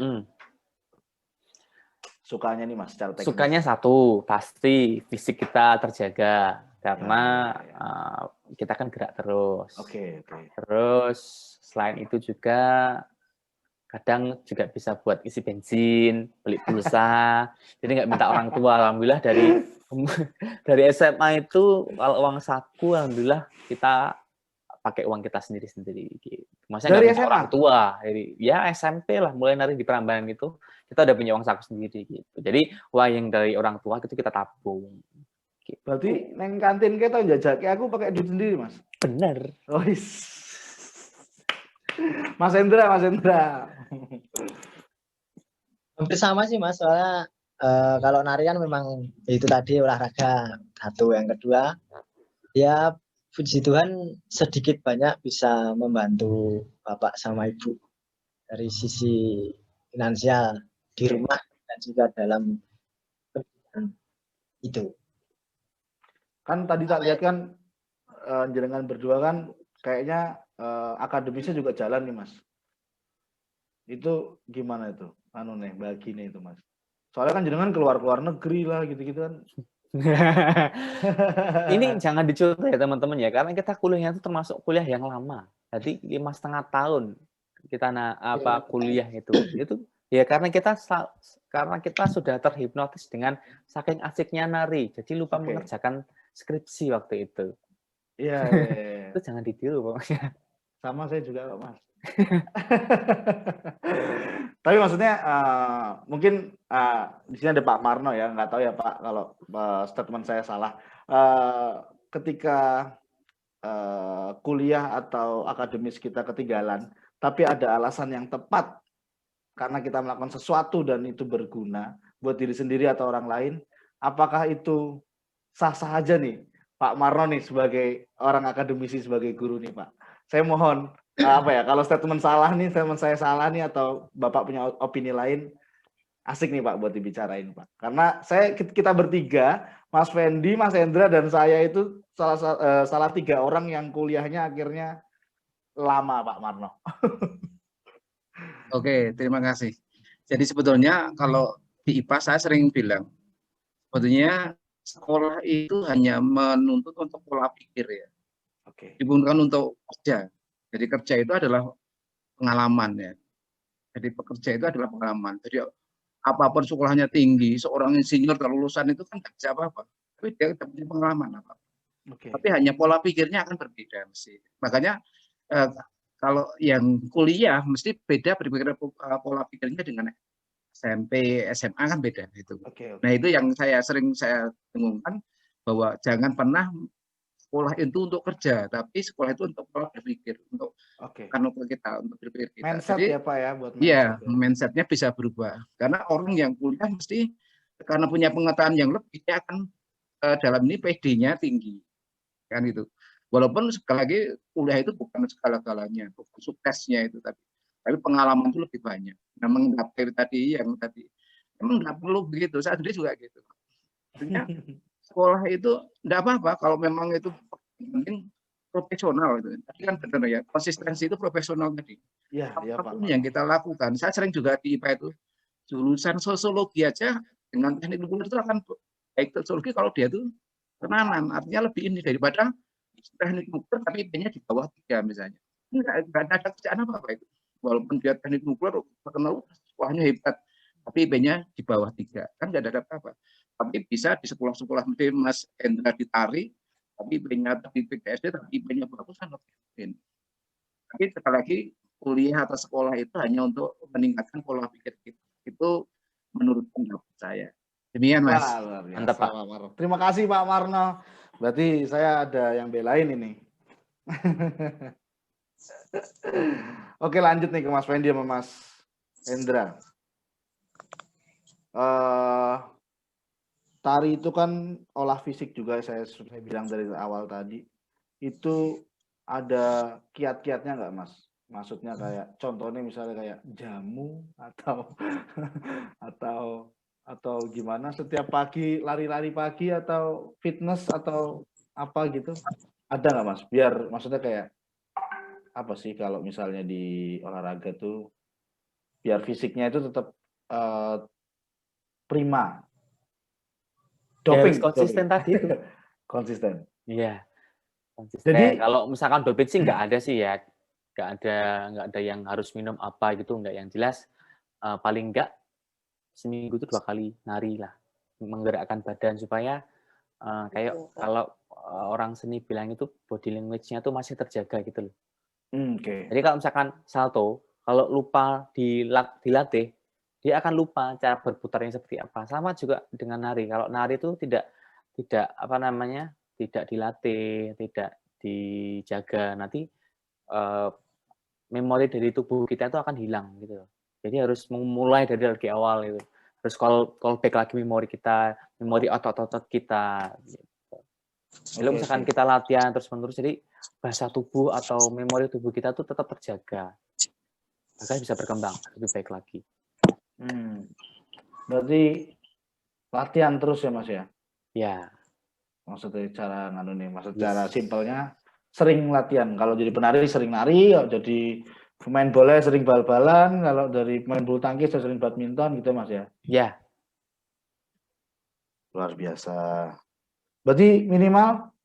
Sukanya nih Mas secara teknis. Sukanya satu, pasti fisik kita terjaga karena kita kan gerak terus. Oke. Terus selain itu juga kadang juga bisa buat isi bensin, beli pulsa. Jadi nggak minta orang tua. Alhamdulillah dari SMA itu kalau uang saku alhamdulillah kita pakai uang kita sendiri-sendiri gitu. Maksudnya nggak minta orang tua. Jadi ya SMP lah mulai nari di Prambanan itu kita udah punya uang saku sendiri gitu. Jadi uang yang dari orang tua itu kita tabung. Gitu. Berarti neng kantin kita jajak aku pakai duit sendiri Mas. Bener. Mas Hendra. Hampir sama sih Mas, soalnya kalau nari kan memang itu tadi olahraga satu, yang kedua ya puji Tuhan sedikit banyak bisa membantu bapak sama ibu dari sisi finansial di rumah dan juga dalam itu. Kan tadi tak lihat kan jenengan berdua kan kayaknya akademisnya juga jalan nih Mas. Itu gimana itu? Anu nih, baginya itu Mas. Soalnya kan jenengan keluar negeri lah gitu-gitu kan. Ini jangan dicontoh ya teman-teman ya, karena kita kuliahnya itu termasuk kuliah yang lama. Jadi 5,5 tahun kita kuliah itu ya karena kita sudah terhipnotis dengan saking asiknya nari, jadi lupa mengerjakan skripsi waktu itu. Iya. Itu jangan ditiru pokoknya. Sama saya juga Pak Mas. Tapi maksudnya mungkin di sini ada Pak Marno ya, nggak tahu ya Pak kalau statement saya salah. Ketika kuliah atau akademis kita ketinggalan, tapi ada alasan yang tepat karena kita melakukan sesuatu dan itu berguna buat diri sendiri atau orang lain, apakah itu sah-sah aja nih Pak Marno nih sebagai orang akademisi, sebagai guru nih Pak? Saya mohon kalau statement saya salah nih atau Bapak punya opini lain, asik nih Pak buat dibicarain Pak. Karena kita bertiga, Mas Fendi, Mas Hendra dan saya itu salah 3 orang yang kuliahnya akhirnya lama Pak Marno. Oke, terima kasih. Jadi sebetulnya kalau di IPA saya sering bilang, sebetulnya sekolah itu hanya menuntut untuk pola pikir ya. Bukan untuk kerja. Jadi kerja itu adalah pengalaman ya. Jadi pekerja itu adalah pengalaman. Jadi apapun sekolahnya tinggi, seorang insinyur kelulusan itu kan tidak bisa apa-apa. Tapi dia tidak punya pengalaman apa. Tapi hanya pola pikirnya akan berbeda mesti. Makanya kalau yang kuliah mesti beda berpikir pola pikirnya dengan SMP, SMA kan beda itu. Nah itu yang sering saya dengungkan bahwa jangan pernah sekolah itu untuk kerja, tapi sekolah itu untuk pola berpikir, untuk kita untuk berpikir kita. Mindset jadi, ya Pak ya buat mindset. Iya, mindsetnya bisa berubah. Karena orang yang kuliah mesti karena punya pengetahuan yang lebih, dia akan dalam ini PD-nya tinggi, kan itu. Walaupun sekali lagi kuliah itu bukan segala-galanya, bukan suksesnya itu tapi pengalaman itu lebih banyak. Nah, menggapai tadi memang nggak perlu begitu. Saya sendiri juga gitu. Artinya sekolah itu nggak apa-apa kalau memang itu penting profesional itu. Tadi kan benar ya, konsistensi itu profesional tadi. Iya, apapun yang kita lakukan. Saya sering juga di IPA itu jurusan sosiologi aja dengan teknik lingkungan itu akan baik sosiologi kalau dia itu tenanan, artinya lebih ini daripada teknik nuklir tapi IP-nya di bawah 3 misalnya. Enggak ada kerjaan apa-apa itu. Walaupun dia teknik nuklir terkenal sekolahnya hebat, tapi IP-nya di bawah 3. Kan enggak ada apa-apa. Tapi bisa di sekolah-sekolah seperti Mas Hendra ditarik, tapi IP-nya di PKSD, tapi IP-nya bagus kan mungkin. Tapi sekali lagi kuliah atau sekolah itu hanya untuk meningkatkan pola pikir kita. Itu menurut pendapat saya. Demikian Mas. Mantap Pak. Terima kasih Pak Marno. Berarti saya ada yang belain ini. Oke lanjut nih ke Mas Fendi sama Mas Hendra. Tari itu kan olah fisik juga, saya bilang dari awal tadi. Itu ada kiat-kiatnya nggak Mas? Maksudnya kayak contohnya misalnya kayak jamu atau gimana setiap pagi lari-lari pagi atau fitness atau apa gitu, ada nggak Mas? Biar maksudnya kayak apa sih kalau misalnya di olahraga tuh biar fisiknya itu tetap prima. Doping konsisten tadi itu. Konsisten. Iya. Konsisten. Jadi kalau misalkan doping sih nggak ada sih ya. Nggak ada yang harus minum apa gitu, nggak. Yang jelas paling nggak seminggu itu 2 kali nari lah, menggerakkan badan supaya kayak kalau orang seni bilang itu body language-nya tuh masih terjaga gitu loh. Jadi kalau misalkan salto, kalau lupa dilatih, dia akan lupa cara berputarnya seperti apa. Sama juga dengan nari. Kalau nari itu tidak tidak dilatih, tidak dijaga, nanti memori dari tubuh kita itu akan hilang gitu. Jadi harus memulai dari awal itu. Terus call back lagi memori kita, memori otot-otot kita. Gitu. Kalau misalkan kita latihan terus-menerus, jadi bahasa tubuh atau memori tubuh kita tuh tetap terjaga. Maka bisa berkembang lebih baik lagi. Berarti latihan terus ya Mas ya? Ya. Maksudnya cara nganu nih, cara simpelnya sering latihan. Kalau jadi penari sering nari, kalau jadi pemain bola sering bal-balan, kalau dari pemain bulu tangkis sering badminton gitu Mas ya. Ya. Luar biasa. Berarti minimal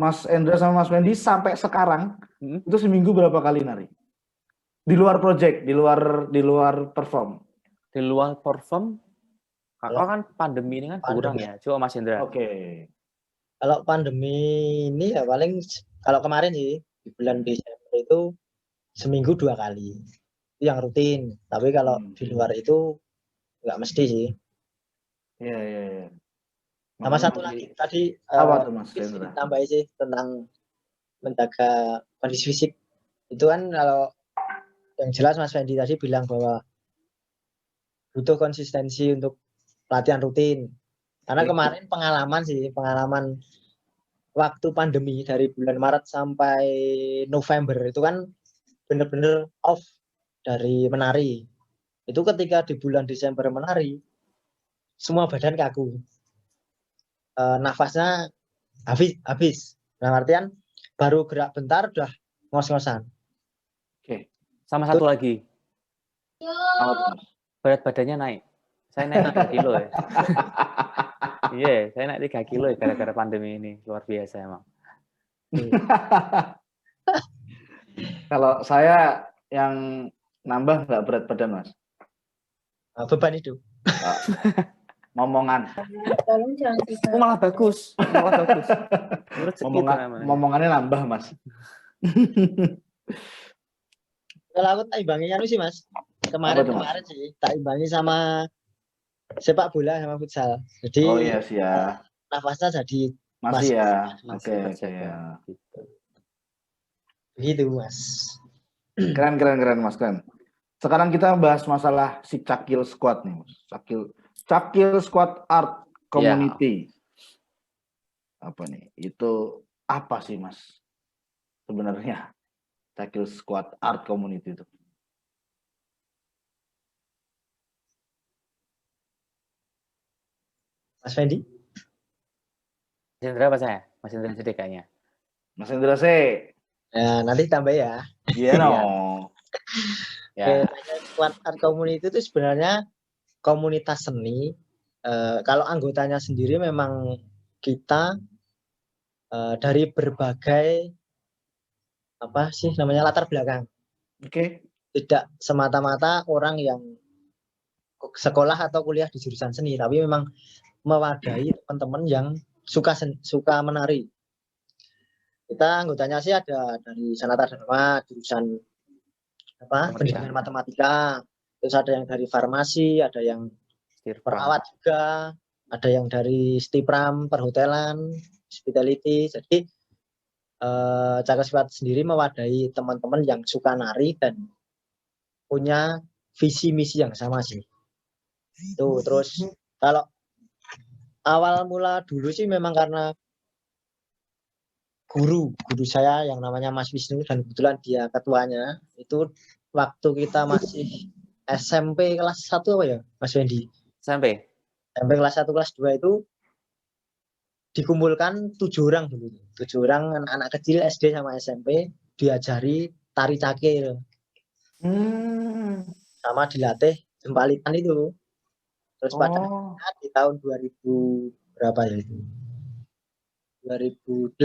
Mas Endra sama Mas Wendy sampai sekarang itu seminggu berapa kali nari? Di luar project, di luar perform. Di luar perform, kalau kan pandemi ini kan kurang ya. Coba Mas Indra. Oke. Kalau pandemi ini ya paling kalau kemarin sih di bulan Desember itu seminggu 2 kali. Itu yang rutin. Tapi kalau di luar itu nggak mesti sih. Iya. Sama satu lagi tadi apa tuh Mas Indra? Tambahin sih tentang menjaga kondisi fisik. Itu kan kalau yang jelas Mas Fendi tadi bilang bahwa butuh konsistensi untuk latihan rutin. Karena kemarin pengalaman waktu pandemi dari bulan Maret sampai November itu kan benar-benar off dari menari. Itu ketika di bulan Desember menari, semua badan kaku. Nafasnya habis. Nah, artian baru gerak bentar udah ngos-ngosan. Oke. Sama satu lagi. Berat badannya naik. Saya naik 3 kilo ya. Iya, saya naik 3 kilo ya gara-gara pandemi ini. Luar biasa emang. Kalau saya yang nambah nggak berat badan Mas. Beban hidup. Ngomongan. Tolong jangan bisa. Malah bagus. Ngomongannya nambah Mas. Kalau aku tak imbanginya sih Mas. Kemarin sih tak imbangi sama sepak bola sama futsal. Jadi iya sih ya. Nafasnya jadi masih ya. Oke. Begitu Mas. Keren Mas keren. Sekarang kita bahas masalah si Cakil Squad nih Mas. Cakil Squad Art Community. Apa nih? Itu apa sih Mas? Sebenarnya Cakil Squad Art Community itu. Mas Fendi? Mas Indra apa saya? Mas Indra sih kayaknya. Mas Indra sih. Nah, nanti tambah ya. Iya Ya. Squad Art Community itu sebenarnya komunitas seni. Kalau anggotanya sendiri memang kita dari berbagai latar belakang. Oke. Tidak semata-mata orang yang sekolah atau kuliah di jurusan seni, tapi memang mewadahi teman-teman yang suka menari. Kita anggotanya sih ada dari Sanata Dharma, jurusan pendidikan matematika, terus ada yang dari farmasi, ada yang perawat juga, ada yang dari Stipram, perhotelan, hospitality. Jadi Cakil Squad sendiri mewadahi teman-teman yang suka nari dan punya visi misi yang sama sih. Tuh, terus kalau awal mula dulu sih memang karena guru saya yang namanya Mas Wisnu dan kebetulan dia ketuanya itu waktu kita masih SMP kelas 1 apa ya Mas Wendy? SMP kelas 1 kelas 2 itu dikumpulkan 7 orang dulu. 7 orang anak-anak kecil SD sama SMP diajari tari cakil. Sama dilatih jempalitan itu. Terus pada di tahun 2000 berapa ya itu? 2008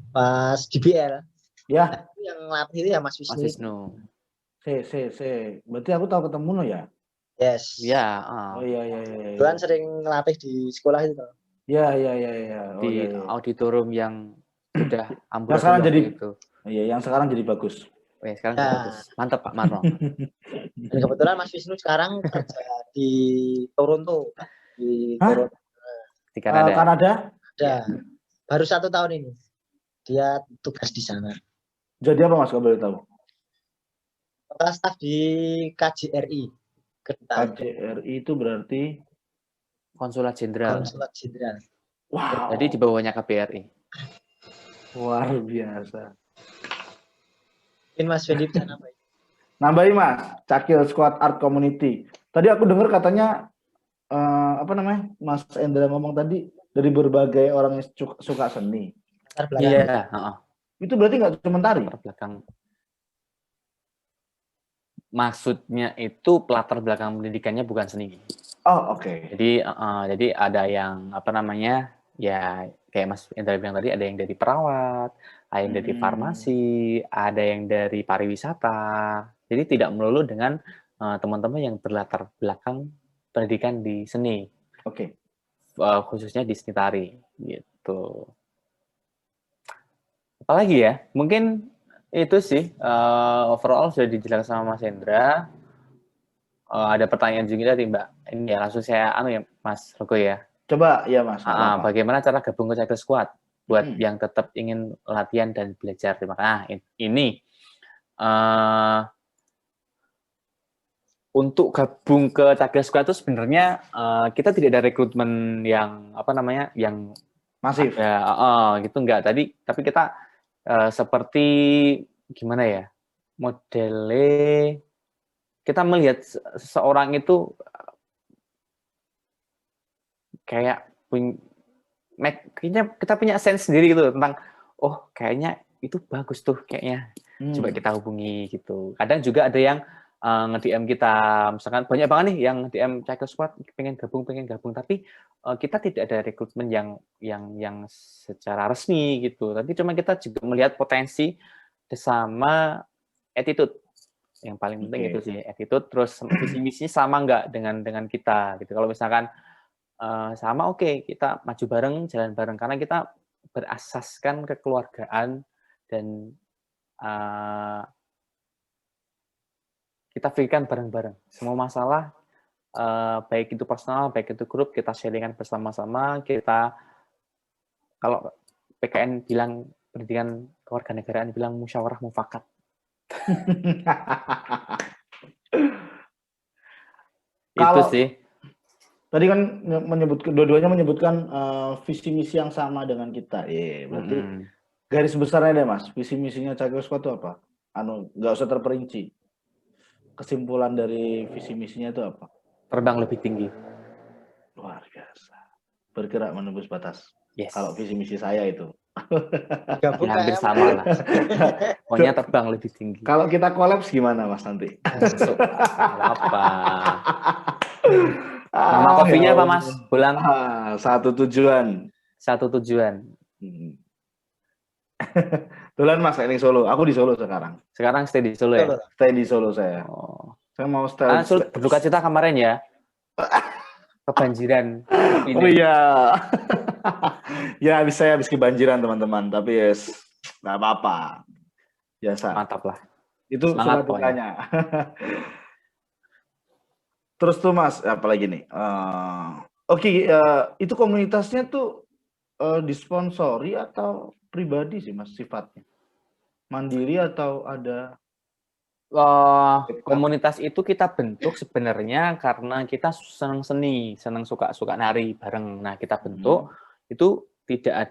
pas DBL. Ya. Yang latih itu ya Mas Wisnu. Berarti aku tahu ketemu lo ya? Yes. Ya. Oh iya. Tuhan sering ngelatih di sekolah itu. Iya. Di auditorium yang udah ambruk. Yang sekarang jadi itu. Iya, yang sekarang jadi bagus. Sekarang jadi bagus. Mantap Pak Marno. Dan kebetulan Mas Wisnu sekarang kerja di Toronto. Di Kanada? Ya. Baru 1 tahun ini. Dia tugas di sana. Jadi apa Mas, kalau boleh tahu? Kepala staf di KJRI. KJRI itu berarti Konsulat Jenderal. Wow. Jadi di bawahnya KBRI. Luar biasa. Mungkin Mas Fendi bisa nambahin. Nambahin Mas, Cakil Squad Art Community. Tadi aku dengar katanya Mas Endra ngomong tadi dari berbagai orang yang suka seni. Latar belakang. Iya, Itu berarti nggak cuma tari? latar belakang. Maksudnya itu latar belakang pendidikannya bukan seni. Oh, oke. Jadi ada yang apa namanya, ya kayak Mas Indra bilang tadi, ada yang dari perawat, ada yang dari farmasi, ada yang dari pariwisata. Jadi tidak melulu dengan teman-teman yang berlatar belakang pendidikan di seni. Oke. Khususnya di seni tari gitu. Apalagi ya? Mungkin itu sih overall sudah dijelaskan sama Mas Hendra. Ada pertanyaan juga tadi Mbak. Ini ya langsung saya ya Mas Roko ya. Coba ya Mas. Bagaimana cara gabung ke Cycle Squad buat yang tetap ingin latihan dan belajar. Terima kasih. Ini untuk gabung ke Cycle Squad itu sebenarnya kita tidak ada rekrutmen yang apa namanya yang masif. Gitu enggak. Tapi kita seperti gimana ya? Modelnya kita melihat seseorang itu kayak kayaknya kita punya sense sendiri gitu tentang kayaknya itu bagus tuh kayaknya coba kita hubungi gitu. Kadang juga ada yang nge-DM kita, misalkan banyak banget nih yang DM Cycle Squad pengen gabung tapi kita tidak ada rekrutmen yang secara resmi gitu. Tapi cuma kita juga melihat potensi sama attitude. Yang paling penting itu sih attitude, terus visi misinya sama nggak dengan kita gitu. Kalau misalkan sama kita maju bareng, jalan bareng karena kita berasaskan kekeluargaan dan kita pikirkan bareng-bareng. Semua masalah baik itu personal, baik itu grup, kita sharingan bersama-sama. Kita kalau PKN bilang pendidikan kewarganegaraan bilang musyawarah mufakat. Itu sih. Tadi kan dua-duanya menyebutkan visi misi yang sama dengan kita. Berarti garis besarnya deh Mas, visi misinya Cycle Squad itu apa? Nggak usah terperinci. Kesimpulan dari visi misinya itu apa? Terbang lebih tinggi. Luar biasa. Bergerak menembus batas. Yes. Kalau visi misi saya itu. Ya, hampir sama lah. Pokoknya terbang lebih tinggi. Kalau kita kolaps gimana Mas nanti? Apa? Nama kopinya apa Mas? Bulan? Satu tujuan. Satu tujuan. Tulan Mas, ini Solo. Aku di Solo sekarang. Sekarang stay di Solo ya? Stay di Solo saya. Saya mau stay. Berduka cita kemarin ya? Kebanjiran. Oh iya. Ya saya habis kebanjiran teman-teman, tapi yes, nggak apa-apa. Biasa. Mantap lah. Itu suka dukanya. Terus tuh Mas, apalagi nih? Itu komunitasnya tuh disponsori atau pribadi sih Mas sifatnya? Mandiri atau ada? Komunitas itu kita bentuk sebenarnya karena kita senang seni, senang suka nari bareng. Nah kita bentuk itu tidak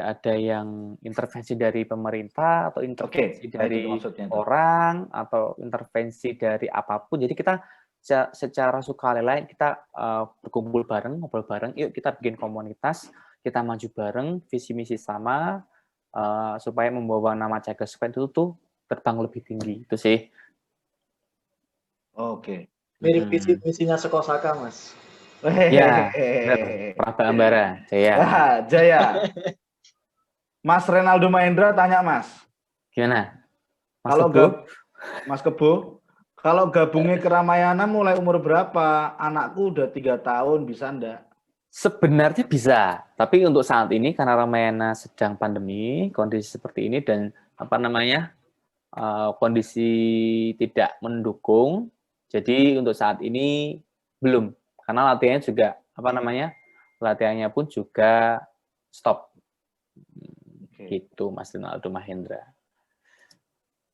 ada yang intervensi dari pemerintah atau intervensi dari orang atau intervensi dari apapun. Jadi kita secara sukarela kita berkumpul bareng, ngobrol bareng, yuk kita bikin komunitas, kita maju bareng, visi misi sama, supaya membawa nama Cycle Squad itu tuh terbang lebih tinggi. Itu sih. Oke. Mirip visi misinya Sekosaka Mas. Ya, Praba Ambara, Jaya. Jaya. Mas Renaldo Mahendra tanya Mas. Gimana? Mas Kebo, kalau gabungnya ke Ramayana mulai umur berapa? Anakku udah 3 tahun, bisa enggak? Sebenarnya bisa, tapi untuk saat ini karena Ramayana sedang pandemi, kondisi seperti ini dan kondisi tidak mendukung, jadi untuk saat ini belum. Karena latihannya juga latihannya pun juga stop. Gitu Mas Rinaldo Mahendra.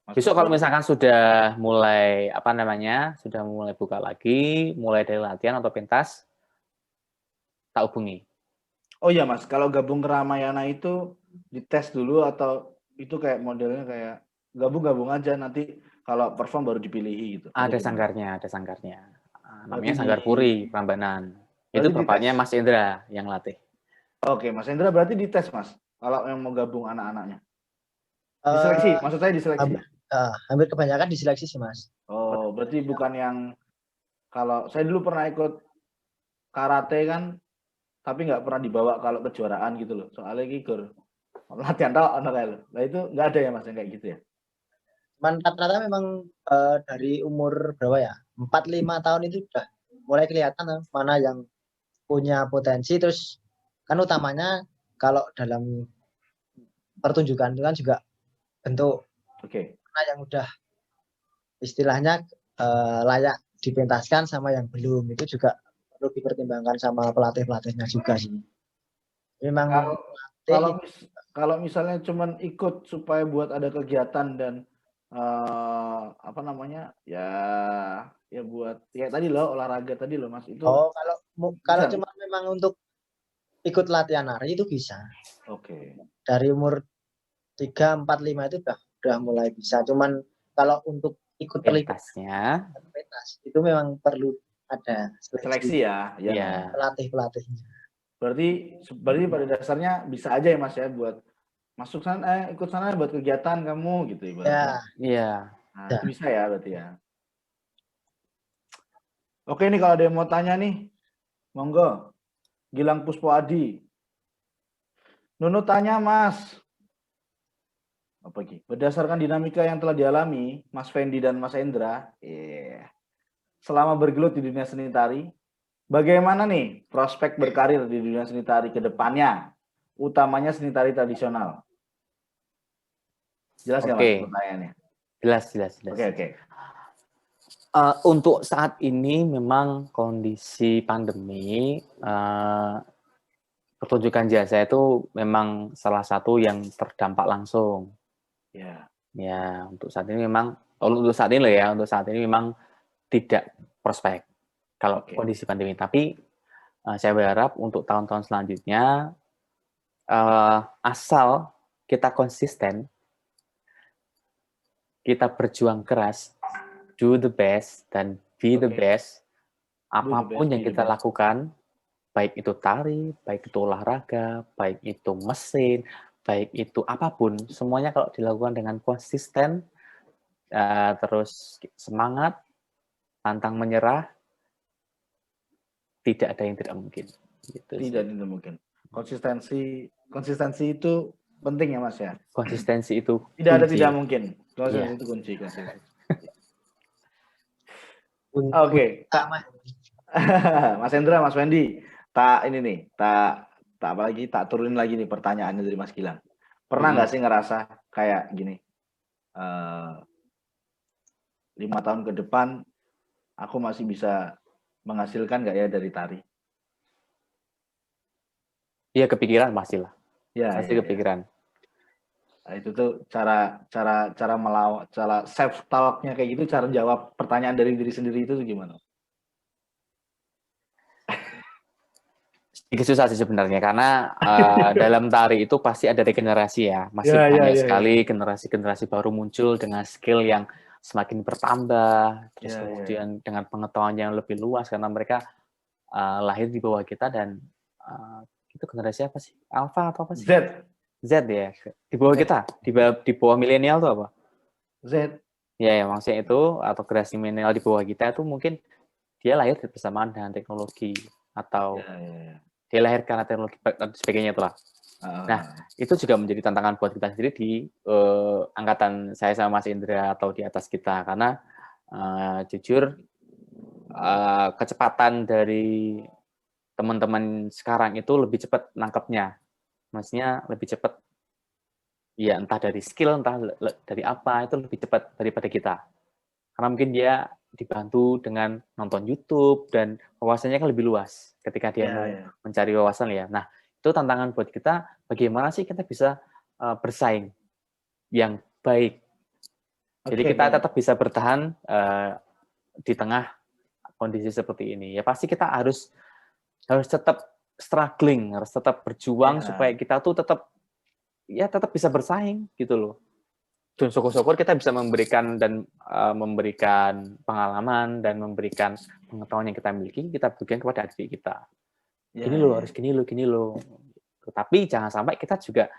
Besok kalau misalkan sudah mulai sudah mulai buka lagi, mulai dari latihan atau pentas, tak hubungi. Oh iya Mas, kalau gabung ke Ramayana itu dites dulu atau itu kayak modelnya kayak gabung aja nanti kalau perform baru dipilih gitu? Ada sanggarnya. Namanya Sanggar Puri, Prambanan. Itu Berarti bapaknya dites. Mas Indra yang latih. Oke, Mas Hendra berarti dites, Mas. Kalau yang mau gabung anak-anaknya. Eh, Diseleksi, maksud saya diseleksi. hampir, hampir kebanyakan diseleksi sih Mas. Oh, berarti bukan yang kalau saya dulu pernah ikut karate kan, tapi nggak pernah dibawa kalau kejuaraan gitu loh. Soalnya gitu latihan tau anak kayak lo. Nah itu nggak ada ya Mas yang kayak gitu ya. Cuman rata-rata memang dari umur berapa ya? 4-5 tahun itu udah mulai kelihatan mana yang punya potensi. Terus kan utamanya kalau dalam pertunjukan itu kan juga bentuk Oke. mana yang udah istilahnya layak dipentaskan sama yang belum, itu juga perlu dipertimbangkan sama pelatih-pelatihnya juga sih. Memang Kalau kalau pelatih kalau misalnya cuman ikut supaya buat ada kegiatan dan apa namanya ya buat ya tadi loh olahraga tadi loh Mas itu kalau bisa. cuma memang untuk ikut latihan nari itu bisa. Oke. Dari umur 3, 4, 5 itu udah mulai bisa. Cuman kalau untuk ikut terlibat Pentasnya. pentas itu memang perlu ada Seleksi ya. Iya. pelatih-pelatihnya. Berarti pada dasarnya bisa aja ya Mas ya buat masuk sana ikut sana buat kegiatan kamu gitu ibaratnya. Iya. Nah, itu bisa ya berarti ya. Oke nih kalau ada yang mau tanya nih, monggo. Gilang Puspo Adi. Nunu tanya Mas. Apa lagi? Berdasarkan dinamika yang telah dialami Mas Fendi dan Mas Endra, selama bergelut di dunia seni tari, bagaimana nih prospek berkarir di dunia seni tari ke depannya, utamanya seni tari tradisional? Jelas nggak Mas pertanyaannya? Jelas. Oke. Untuk saat ini memang kondisi pandemi, pertunjukan jasa itu memang salah satu yang terdampak langsung. Ya, untuk saat ini memang, untuk saat ini memang tidak prospek kalau kondisi pandemi. Tapi saya berharap untuk tahun-tahun selanjutnya, asal kita konsisten, kita berjuang keras, do the best dan be the best, apapun yang kita lakukan, baik itu tari, baik itu olahraga, baik itu mesin, baik itu apapun, semuanya kalau dilakukan dengan konsisten, terus semangat, pantang menyerah, tidak ada yang tidak mungkin. Gitu tidak mungkin. Konsistensi itu penting ya Mas ya. Konsistensi itu tidak kunci. ada tidak mungkin. Konsistensi itu kunci. Oke. Mas Hendra, Mas Wendy, tak turunin lagi nih pertanyaannya dari Mas Gilang. Pernah nggak sih ngerasa kayak gini? 5 tahun ke depan aku masih bisa menghasilkan nggak ya dari tari? Iya, kepikiran pastilah. Pasti kepikiran. Nah, itu tuh cara melawan, cara self talknya kayak gitu, cara jawab pertanyaan dari diri sendiri itu gimana? Sedikit susah sih sebenarnya karena dalam tari itu pasti ada regenerasi ya. Masih banyak sekali generasi-generasi baru muncul dengan skill yang semakin bertambah, terus kemudian dengan pengetahuan yang lebih luas karena mereka lahir di bawah kita dan itu generasi apa sih? Alpha atau apa sih? Z ya. Di bawah kita, di bawah milenial tuh apa? Z. Ya, maksudnya itu atau generasi milenial di bawah kita itu mungkin dia lahir bersamaan dengan teknologi atau dia lahir karena teknologi dan sebagainya itulah. Nah, itu juga menjadi tantangan buat kita sendiri di angkatan saya sama Mas Indra atau di atas kita karena jujur kecepatan dari teman-teman sekarang itu lebih cepat nangkepnya. Maksudnya lebih cepat ya entah dari skill, entah dari apa, itu lebih cepat daripada kita. Karena mungkin dia dibantu dengan nonton YouTube dan wawasannya kan lebih luas ketika dia mau mencari wawasan ya. Nah, itu tantangan buat kita, bagaimana sih kita bisa bersaing yang baik. Jadi kita tetap bisa bertahan di tengah kondisi seperti ini. Ya pasti kita harus tetap struggling, harus tetap berjuang supaya kita tuh tetap bisa bersaing gitu loh. Dan syukur-syukur kita bisa memberikan pengalaman dan memberikan pengetahuan yang kita miliki, kita berikan kepada adik kita. Gini loh, harus gini loh. Tapi jangan sampai kita juga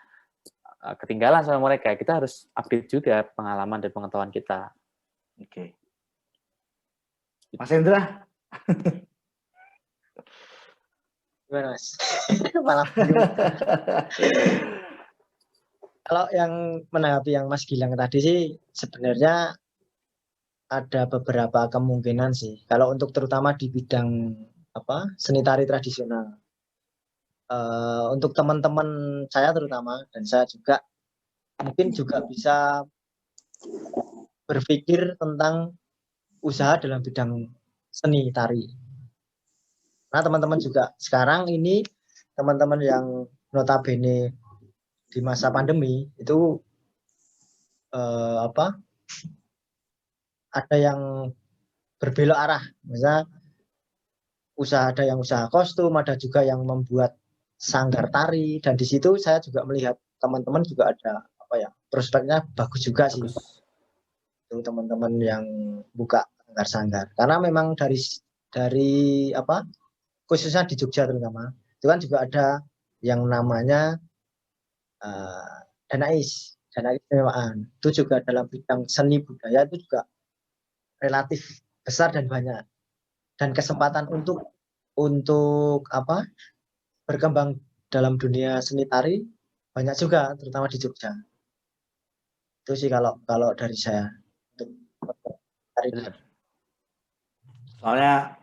ketinggalan sama mereka. Kita harus update juga pengalaman dan pengetahuan kita. Oke. Mas Hendra? Gimana, Mas? Malah kalau yang menanggapi yang Mas Gilang tadi sih sebenarnya ada beberapa kemungkinan sih. Kalau untuk terutama di bidang seni tari tradisional. Untuk teman-teman saya terutama dan saya juga mungkin juga bisa berpikir tentang usaha dalam bidang seni tari. Nah, teman-teman juga sekarang ini teman-teman yang notabene di masa pandemi itu ada yang berbelok arah, misalnya ada yang usaha kostum, ada juga yang membuat sanggar tari, dan di situ saya juga melihat teman-teman juga ada prospeknya bagus juga sih. Itu teman-teman yang buka sanggar-sanggar, karena memang dari khususnya di Jogja terutama itu kan juga ada yang namanya dana istimewaan. Itu juga dalam bidang seni budaya itu juga relatif besar dan banyak, dan kesempatan untuk berkembang dalam dunia seni tari banyak juga, terutama di Jogja. Itu sih kalau dari saya untuk tari. Soalnya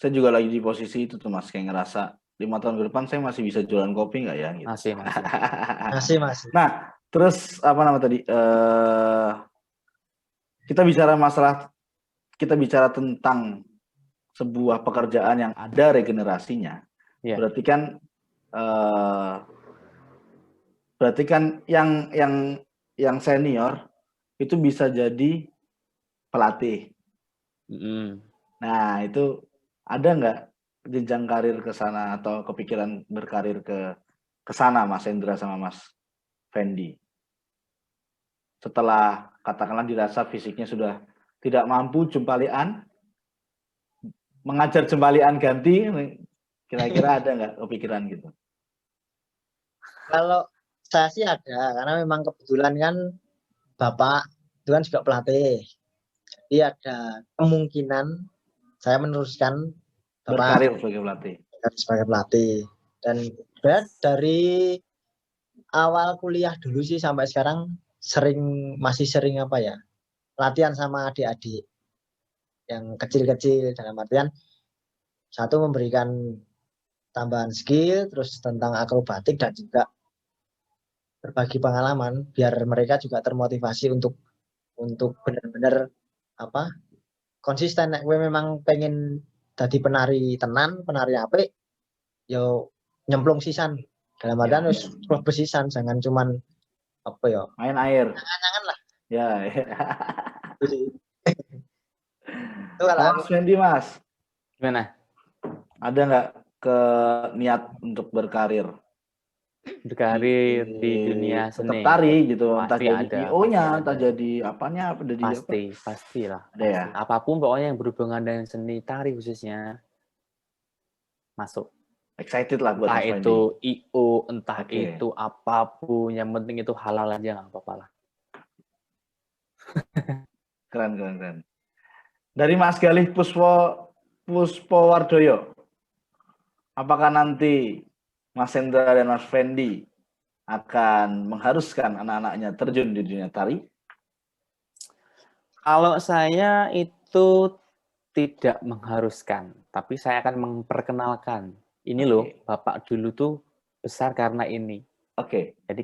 saya juga lagi di posisi itu tuh Mas, kayak ngerasa 5 tahun ke depan saya masih bisa jualan kopi nggak ya? Gitu. Masih. Nah, terus tadi? Kita bicara tentang sebuah pekerjaan yang ada regenerasinya. Yeah. Berarti kan yang senior itu bisa jadi pelatih. Nah, itu ada nggak jenjang karir ke sana atau kepikiran berkarir ke sana Mas Hendra sama Mas Fendi? Setelah katakanlah dirasa fisiknya sudah tidak mampu jembalian, mengajar jembalian ganti, kira-kira ada nggak kepikiran gitu? Kalau saya sih ada, karena memang kebetulan kan Bapak itu kan juga pelatih. Jadi ada kemungkinan saya meneruskan Bapak berkarir sebagai pelatih. Dan dari awal kuliah dulu sih sampai sekarang masih sering latihan sama adik-adik yang kecil-kecil, dalam artian satu memberikan tambahan skill, terus tentang akrobatik, dan juga berbagi pengalaman biar mereka juga termotivasi untuk benar-benar konsisten. Nek gue memang pengen jadi penari tenan, penari apik, yo nyemplung sisan, dalam artian harus besisan, jangan cuman main air, jangan lah ya. Itu kalau Mas Fendi, Mas gimana, ada nggak niat untuk berkarir di dunia seni? Tetap tari gitu, entah jadi IO-nya, entah jadi apanya, pastilah. Ada ya. Apapun pokoknya yang berhubungan dengan seni tari khususnya masuk. Excited lah buat entah Mas itu Fendi. IO, entah itu apapun, yang penting itu halal aja, nggak apa-apa lah. Keren. Dari Mas Galih Puspowardoyo, apakah nanti Mas Hendra dan Mas Fendi akan mengharuskan anak-anaknya terjun di dunia tari? Kalau saya itu tidak mengharuskan, tapi saya akan memperkenalkan. Ini loh, Bapak dulu tuh besar karena ini. Jadi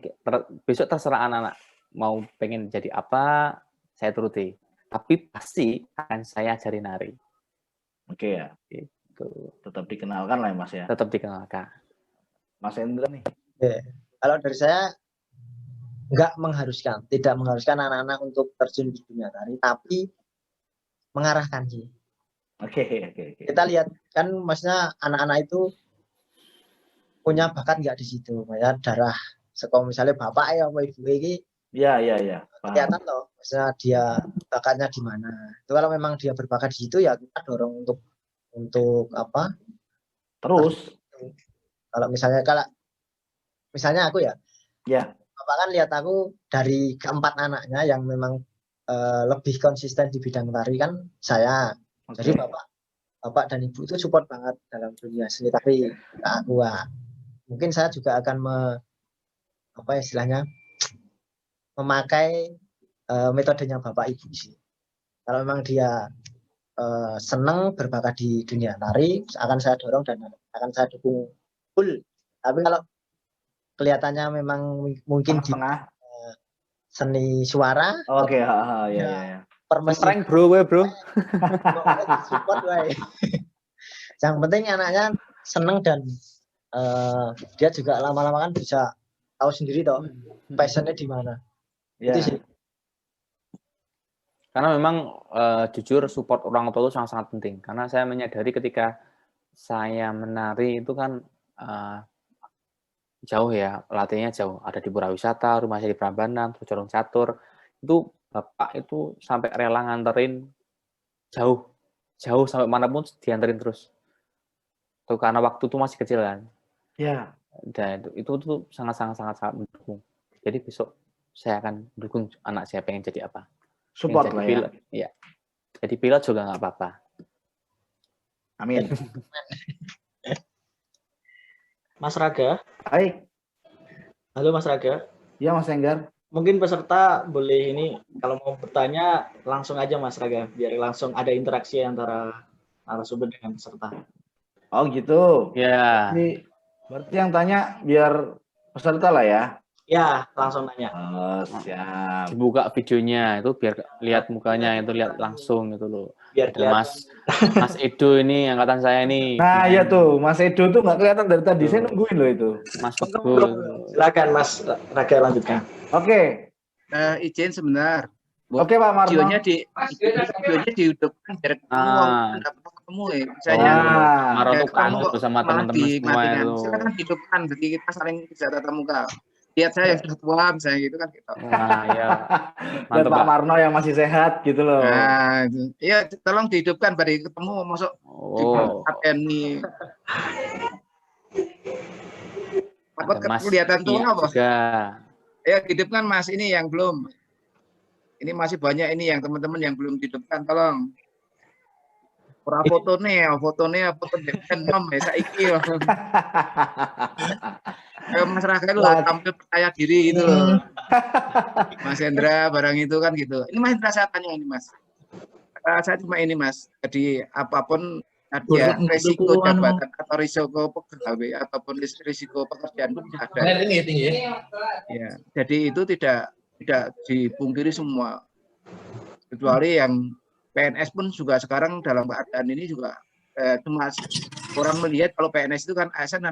besok terserah anak-anak mau pengen jadi apa, saya turuti. Tapi pasti akan saya ajari nari. Ya. Gitu. Tetap dikenalkan lah ya Mas ya. Tetap dikenalkan. Mas Hendra nih. Kalau dari saya tidak mengharuskan anak-anak untuk terjun di dunia tari, tapi mengarahkan sih. Oke. Kita lihat kan, maksudnya anak-anak itu punya bakat nggak di situ, ya darah sekolah misalnya bapak ya apa ibu ini. Ya. Kelihatan loh, maksudnya dia bakatnya di mana. Itu kalau memang dia berbakat di situ, ya kita dorong untuk Kalau misalnya aku ya, Bapak kan lihat aku dari keempat anaknya yang memang lebih konsisten di bidang tari kan saya. Jadi Bapak dan Ibu itu support banget dalam dunia seni tari ke aku. Mungkin saya juga akan istilahnya memakai metodenya Bapak Ibu sih. Kalau memang dia senang berbakat di dunia tari, akan saya dorong dan akan saya dukung full. Tapi kalau kelihatannya memang mungkin di seni suara, ya. Prank bro. Support, yang penting anaknya senang dan dia juga lama-lama kan bisa tahu sendiri toh passionnya di mana. Itu sih. Karena memang jujur support orang tua itu sangat-sangat penting. Karena saya menyadari ketika saya menari itu kan jauh ya, latihannya jauh. Ada di Pura Wisata, rumah saya di Prambanan, terus Corong Catur. Itu Bapak itu sampai rela nganterin jauh sampai manapun dianterin terus. Tuh karena waktu itu masih kecil kan. Ya. Dan itu tuh sangat mendukung. Jadi besok saya akan dukung anak saya pengen jadi apa. Support lah pilot. Ya. Jadi pilot juga nggak apa-apa. Amin. Mas Raga. Hai. Halo Mas Raga. Ya Mas Enggar. Mungkin peserta boleh ini kalau mau bertanya langsung aja Mas Raga, biar langsung ada interaksi antara narasumber dengan peserta. Oh gitu. Ya. Berarti yang tanya biar peserta lah ya. Ya, langsung nanya. Oh, siap. Dibuka videonya itu biar lihat mukanya itu lihat langsung gitu loh. Biar ada Mas Edo ini angkatan saya nih. Nah, iya tuh, Mas Edo tuh nggak kelihatan dari tadi. Saya nungguin loh itu. Mas Edo. Silakan Mas Raga lanjutkan. Oke. Izin sebentar. Oke Pak Marno. Videonya dihidupkan biar ketemu ya. Misalnya Marno tuh kangen bersama teman-teman semua itu. Silakan hidupkan, jadi kita saling bisa tatap muka. Lihat saya yang sudah tua misalnya gitu kan gitu. Nah, ya. Mantap Pak Marno yang masih sehat gitu loh. Nah, iya tolong dihidupkan bari ketemu masuk di ini. Takut kelihatan tua apa? Ya hidupkan Mas, ini yang belum. Ini masih banyak ini yang teman-teman yang belum dihidupkan, tolong. Fotonya foto nom ya saiki. Mas Raga itu tampil percaya diri itu loh. Mas Hendra barang itu kan gitu. Ini Mas Hendra saya tanya ini Mas. Saya cuma ini Mas. Jadi apapun ada risiko jabatan atau risiko pegawai ataupun risiko pekerjaan itu ada. Ya, jadi itu tidak dipungkiri semua. Kecuali yang PNS pun juga sekarang dalam keadaan ini juga cuma orang melihat kalau PNS itu kan ASN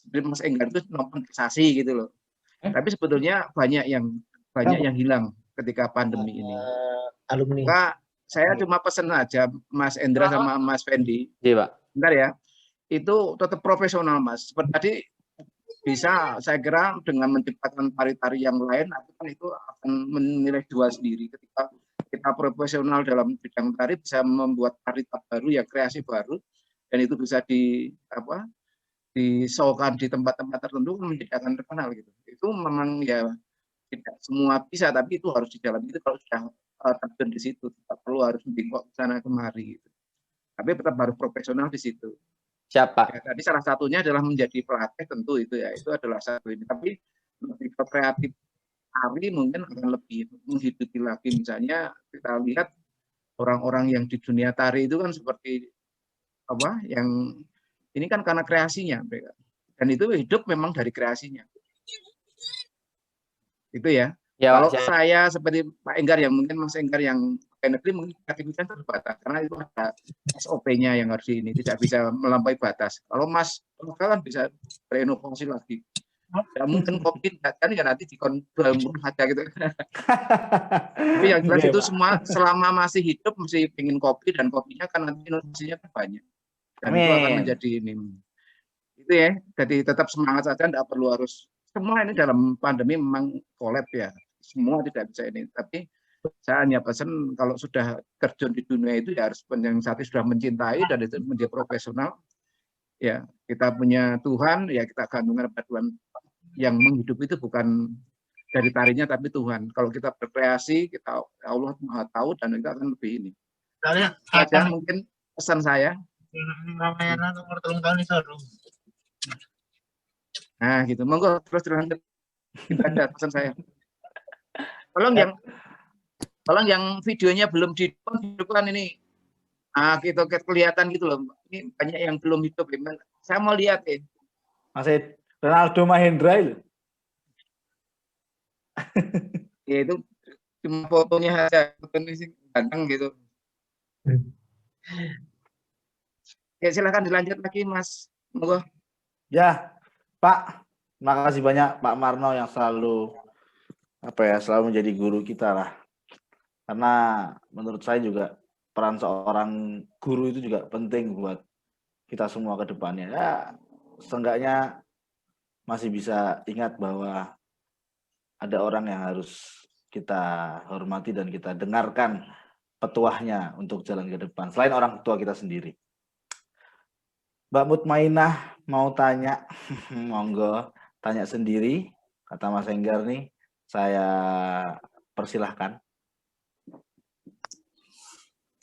dan Mas Enggar itu kompensasi gitu loh. Tapi sebetulnya banyak yang hilang ketika pandemi ini. Alumni. Maka saya cuma pesan aja Mas Endra sama Mas Fendi. Iya, Pak. Bentar ya. Itu tetap profesional Mas. Seperti tadi bisa saya kira dengan menciptakan tari-tari yang lain itu akan menilai dua sendiri. Ketika kita profesional dalam bidang tari bisa membuat tari baru yang kreasi baru dan itu bisa disaukan di tempat-tempat tertentu menjadi akan terkenal gitu. Itu memang ya tidak semua bisa, tapi itu harus dijalani itu kalau sudah terjun di situ, tidak perlu harus bingkok sana kemari gitu. Tapi tetap harus profesional di situ. Siapa? Ya, tadi salah satunya adalah menjadi pelatih tentu itu ya, itu adalah satu ini. Tapi lebih kreatif tari mungkin akan lebih menghidupi lagi. Misalnya kita lihat orang-orang yang di dunia tari itu kan seperti yang ini kan karena kreasinya mereka. Dan itu hidup memang dari kreasinya. Itu ya. Kalau saya seperti Pak Enggar yang mungkin Mas Enggar yang negeri mungkin kreativitas terbatas karena itu ada SOP-nya yang harus ini tidak bisa melampaui batas. Kalau Mas kan bisa berinovasi lagi. Ya, mungkin kopi kan ya nanti dikontrol aja gitu. Tapi yang jelas itu semua selama masih hidup masih ingin kopi dan kopinya kan nanti inovasinya kan banyak. Dan itu akan menjadi ini. Itu ya. Jadi tetap semangat saja, tidak perlu harus semua ini dalam pandemi memang kolab ya. Semua tidak bisa ini. Tapi saya hanya pesan kalau sudah terjun di dunia itu ya harus yang satu sudah mencintai dan itu menjadi profesional. Ya, kita punya Tuhan, ya kita gantungkan pada Tuhan. Yang menghidupi itu bukan dari tarinya, tapi Tuhan. Kalau kita berkreasi, kita Allah Maha tahu, dan kita akan lebih ini. Saja mungkin pesan saya. Nah, gitu. Monggo terus dilanjut. Itu ada pesan saya. Tolong yang videonya belum dihidupkan ini. Ah, gitu kelihatan gitu loh. Ini banyak yang belum hidup. Saya mau lihat ya. Masih Ronaldo Mahendra itu. Ya itu cuma fotonya aja, fotonya sih ganteng gitu. Ya silakan dilanjut lagi Mas. Monggo. Ya, Pak. Makasih banyak Pak Marno yang selalu selalu menjadi guru kita lah. Karena menurut saya juga peran seorang guru itu juga penting buat kita semua ke depannya. Ya, seenggaknya masih bisa ingat bahwa ada orang yang harus kita hormati dan kita dengarkan petuahnya untuk jalan ke depan. Selain orang tua kita sendiri. Mbak Mutmainah mau tanya, monggo tanya sendiri, kata Mas Enggar nih, saya persilahkan.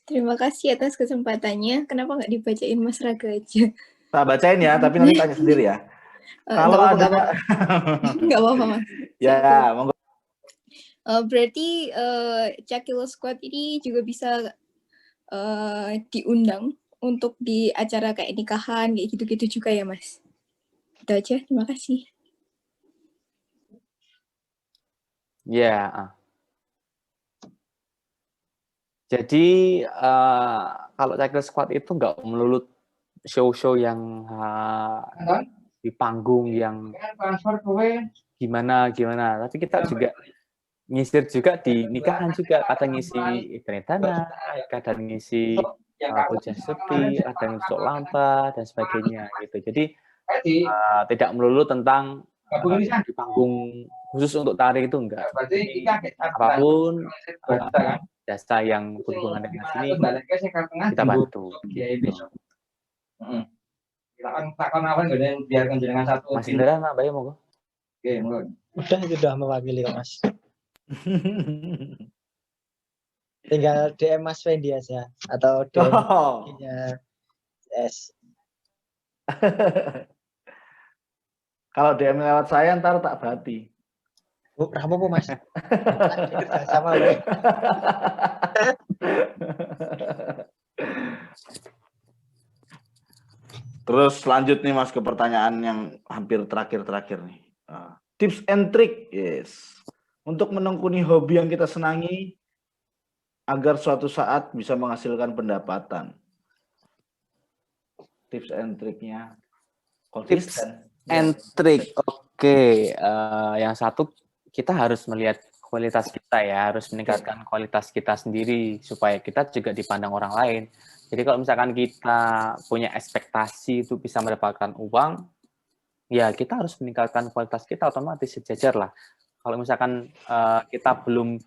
Terima kasih atas kesempatannya. Kenapa nggak dibacain Mas Raga aja? Tak bacain ya, tapi nanti tanya sendiri ya. Kalau ada, nggak apa-apa Mas. Ya, monggo. Berarti Cakil Squad ini juga bisa diundang untuk di acara kayak nikahan, kayak gitu-gitu juga ya Mas. Itu aja, terima kasih. Ya. Jadi kalau Cakil Squad itu nggak melulu show-show yang di panggung yang gimana, tapi kita juga ngisir juga di nikahan juga, kadang ngisi event kadang ngisi puja sepi, kadang ngisi lampa dan sebagainya gitu. Jadi tidak melulu tentang di panggung khusus untuk tari itu enggak. Jadi, apapun jasa yang berhubungan dengan sini kita bantu. Gitu. Mas Indra, Mbak Bayu monggo. Oke, sudah mewakili kok Mas. Tinggal DM Mas Fendi aja atau DM-nya S. Kalau DM lewat saya ntar tak bati. Berapa Mas? Sama Mas. Terus lanjut nih Mas ke pertanyaan yang hampir terakhir nih. Tips and trick, yes. Untuk menekuni hobi yang kita senangi agar suatu saat bisa menghasilkan pendapatan. Tips and trick-nya konsisten. And trick, oke. Yang satu kita harus melihat kualitas kita ya, harus meningkatkan kualitas kita sendiri supaya kita juga dipandang orang lain. Jadi kalau misalkan kita punya ekspektasi itu bisa mendapatkan uang, ya kita harus meningkatkan kualitas kita, otomatis sejajar lah. Kalau misalkan kita belum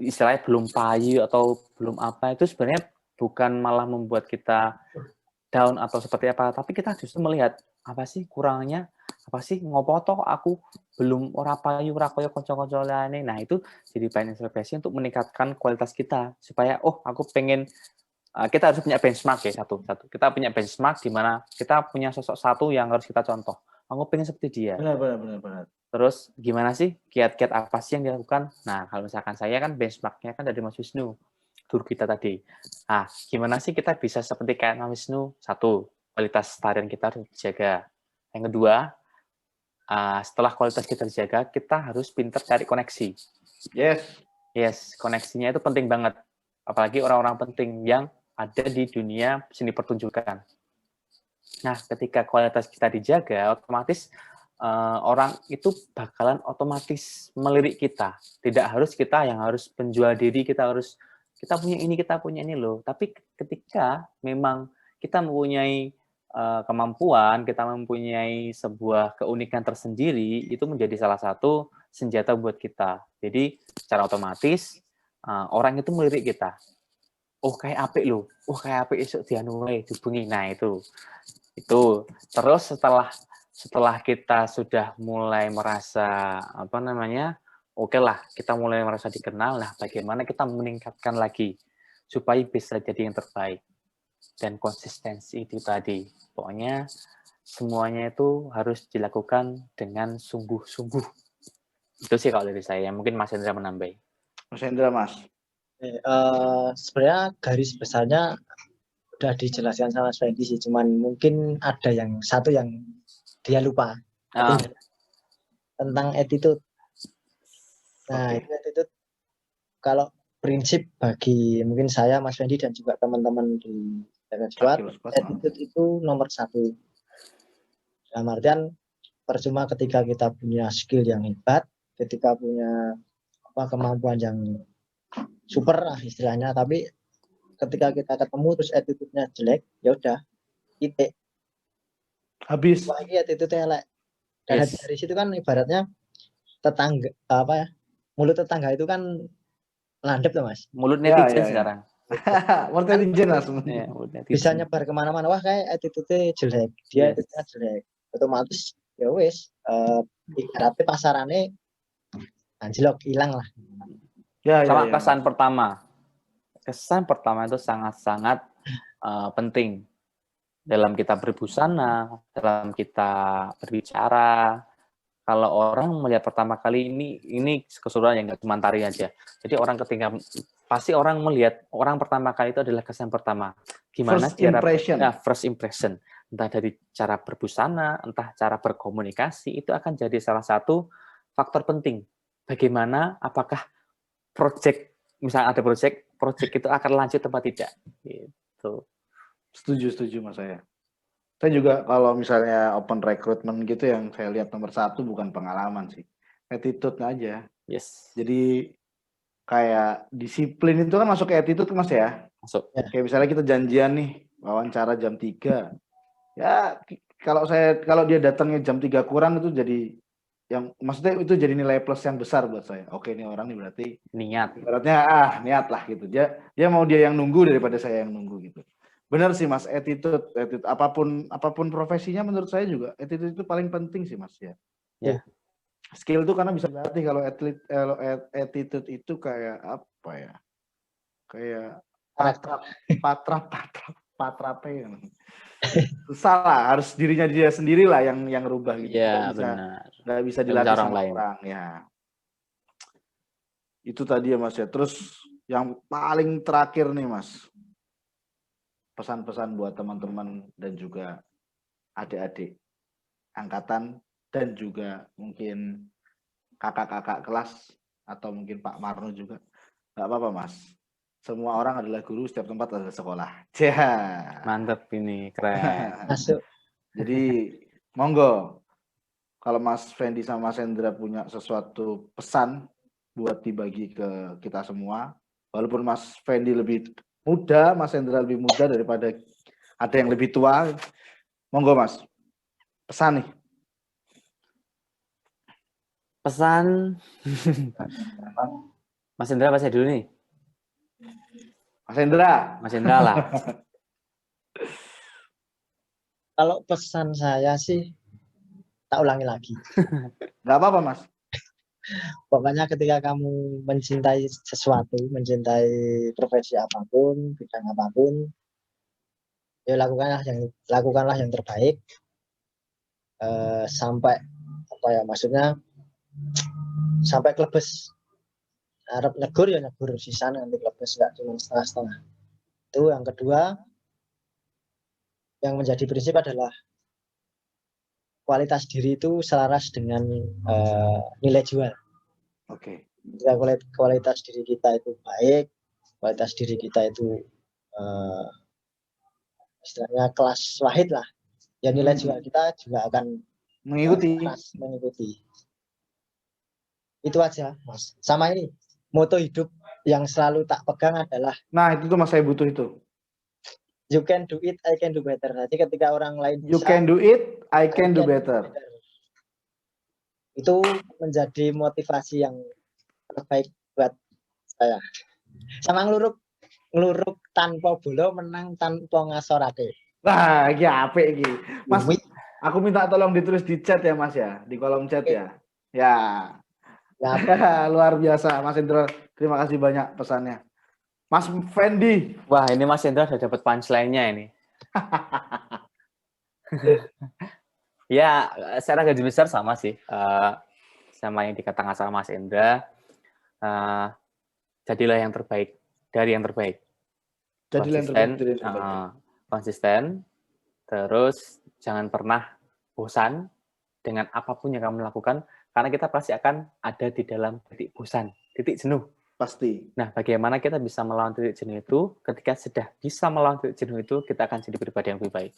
istilahnya belum payu atau belum apa, itu sebenarnya bukan malah membuat kita down atau seperti apa, tapi kita justru melihat apa sih kurangnya, apa sih ngopo toh aku belum ora payu ora kaya kanca-kanca liyane. Nah, itu jadi bahan inspirasi untuk meningkatkan kualitas kita supaya aku pengen kita harus punya benchmark ya satu. Kita punya benchmark di mana kita punya sosok satu yang harus kita contoh. Aku pengen seperti dia. Benar. Terus gimana sih kiat-kiat apa sih yang dilakukan? Nah, kalau misalkan saya kan benchmarknya kan dari Mas Wisnu, guru kita tadi. Nah, gimana sih kita bisa seperti kayak Mas Wisnu? Satu, kualitas tarian kita harus dijaga. Yang kedua, setelah kualitas kita dijaga, kita harus pintar cari koneksi. Yes, koneksinya itu penting banget. Apalagi orang-orang penting yang ada di dunia seni pertunjukan. Nah, ketika kualitas kita dijaga, otomatis orang itu bakalan otomatis melirik kita. Tidak harus kita yang harus penjual diri, kita punya ini loh. Tapi ketika memang kita mempunyai kemampuan, kita mempunyai sebuah keunikan tersendiri, itu menjadi salah satu senjata buat kita. Jadi secara otomatis orang itu melirik kita. oh kayak apik loh, oh kayak apik esok dianu wae dihubungi. Nah itu terus setelah kita sudah mulai merasa apa namanya, oke lah kita mulai merasa dikenal, nah bagaimana kita meningkatkan lagi supaya bisa jadi yang terbaik. Dan konsistensi itu tadi, pokoknya semuanya itu harus dilakukan dengan sungguh-sungguh. Itu sih kalau dari saya. Mungkin Mas Hendra menambahi. Mas Hendra, Mas. Sebenarnya garis besarnya udah dijelaskan sama Mas Fendi sih, cuman mungkin ada yang satu yang dia lupa tentang attitude. Nah, itu attitude kalau prinsip bagi mungkin saya, Mas Fendi dan juga teman-teman di Squad, attitude itu nomor 1. Dalam artian percuma ketika kita punya skill yang hebat, ketika punya kemampuan yang super lah istilahnya, tapi ketika kita ketemu terus attitude-nya jelek, ya udah titik habis. Wah, ini attitude-nya elek. Dan dari situ kan ibaratnya tetangga mulut tetangga itu kan landep tuh Mas. Mulut netizen sekarang. Mulut netizen Mas. Bisa nyebar kemana-mana, wah kayak attitude-nya jelek, dia attitude-nya jelek, otomatis ya wis ibaratnya pasarannya anjlok, hilang lah. Sama kesan pertama. Kesan pertama itu sangat-sangat penting dalam kita berbusana, dalam kita berbicara. Kalau orang melihat pertama kali ini keseluruhan yang nggak cuma tari aja. Jadi orang ketika pasti orang melihat orang pertama kali itu adalah kesan pertama. Gimana first impression. Entah dari cara berbusana, entah cara berkomunikasi, itu akan jadi salah satu faktor penting. Bagaimana, apakah misalnya ada project itu akan lanjut atau tidak. Gitu. Setuju Mas saya. Saya juga kalau misalnya open recruitment gitu yang saya lihat nomor 1 bukan pengalaman sih. Attitude aja. Yes. Jadi kayak disiplin itu kan masuk ke attitude Mas ya. Masuk. Kayak misalnya kita janjian nih wawancara jam 3. Ya kalau dia datangnya jam 3 kurang itu jadi yang maksudnya itu jadi nilai plus yang besar buat saya. Oke, ini orang nih berarti niat. Ibaratnya niat lah gitu. Dia mau dia yang nunggu daripada saya yang nunggu gitu. Benar sih Mas, attitude apapun profesinya menurut saya juga attitude itu paling penting sih Mas ya. Ya. Skill itu karena bisa dilatih. Kalau attitude itu kayak apa ya? Kayak patrap ya. Susah lah, harus dirinya dia sendiri lah yang rubah gitu. Iya, benar. Nggak bisa dilatih sama orang ya. Itu tadi ya Mas ya. Terus yang paling terakhir nih Mas. Pesan-pesan buat teman-teman dan juga adik-adik angkatan dan juga mungkin kakak-kakak kelas atau mungkin Pak Marno juga. Nggak apa-apa Mas. Semua orang adalah guru, setiap tempat adalah sekolah. Mantap ini, keren. Masuk. Jadi monggo kalau Mas Fendi sama Mas Hendra punya sesuatu pesan buat dibagi ke kita semua. Walaupun Mas Fendi lebih muda, Mas Hendra lebih muda daripada ada yang lebih tua. Monggo Mas, pesan nih. Pesan. Mas Hendra apa saya dulu nih? Mas Hendra. Mas Hendra lah. Kalau pesan saya sih, tak ulangi lagi. Nggak apa-apa Mas. Pokoknya ketika kamu mencintai sesuatu, mencintai profesi apapun, bidang apapun, ya lakukanlah yang terbaik sampai maksudnya sampai klebes. Harap negur ya negur, sisa nanti klebes, nggak cuma setengah-setengah. Itu yang kedua, yang menjadi prinsip adalah kualitas diri itu selaras dengan nilai jual. Oke. Jika kualitas diri kita itu baik, kualitas diri kita itu istilahnya kelas wahid lah, ya nilai jual kita juga akan mengikuti. Itu aja Mas. Sama ini moto hidup yang selalu tak pegang adalah, nah itu tuh Mas, saya butuh itu. You can do it, I can do better. Nanti ketika orang lain bisa, you can do it, I can do better. Itu menjadi motivasi yang terbaik buat saya. Sama ngeluruk ngluruk tanpa bola menang tanpa ngasorake. Wah, iki apik iki. Mas, aku minta tolong ditulis di chat ya Mas ya, di kolom chat ya. Ya. Luar biasa Mas Indra. Terima kasih banyak pesannya. Mas Fendi. Wah, ini Mas Indra sudah dapat punchline-nya ini. Ya, secara gaji besar sama sih. Sama yang dikatakan sama Mas Indra. Jadilah yang terbaik dari yang terbaik. Jadilah yang terbaik dari yang terbaik. Konsisten. Terus jangan pernah bosan dengan apapun yang kamu lakukan. Karena kita pasti akan ada di dalam titik bosan, titik jenuh. Pasti. Nah, bagaimana kita bisa melawan titik jenuh itu? Ketika sudah bisa melawan titik jenuh itu, kita akan jadi pribadi yang lebih baik.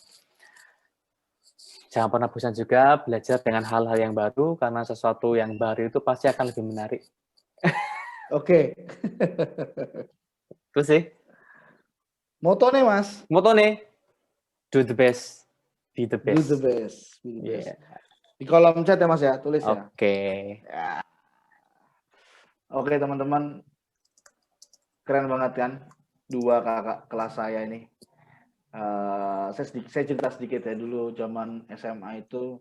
Jangan pernah bosan juga belajar dengan hal-hal yang baru, karena sesuatu yang baru itu pasti akan lebih menarik. Oke. Itu sih. Motonya Mas? Motonya, do the best, be the best. Do the best, be the best. Yeah. Di kolom chat ya Mas ya, tulis ya. Oke. Ya. Oke teman-teman, keren banget kan? Dua kakak kelas saya ini. Saya cerita sedikit ya, dulu zaman SMA itu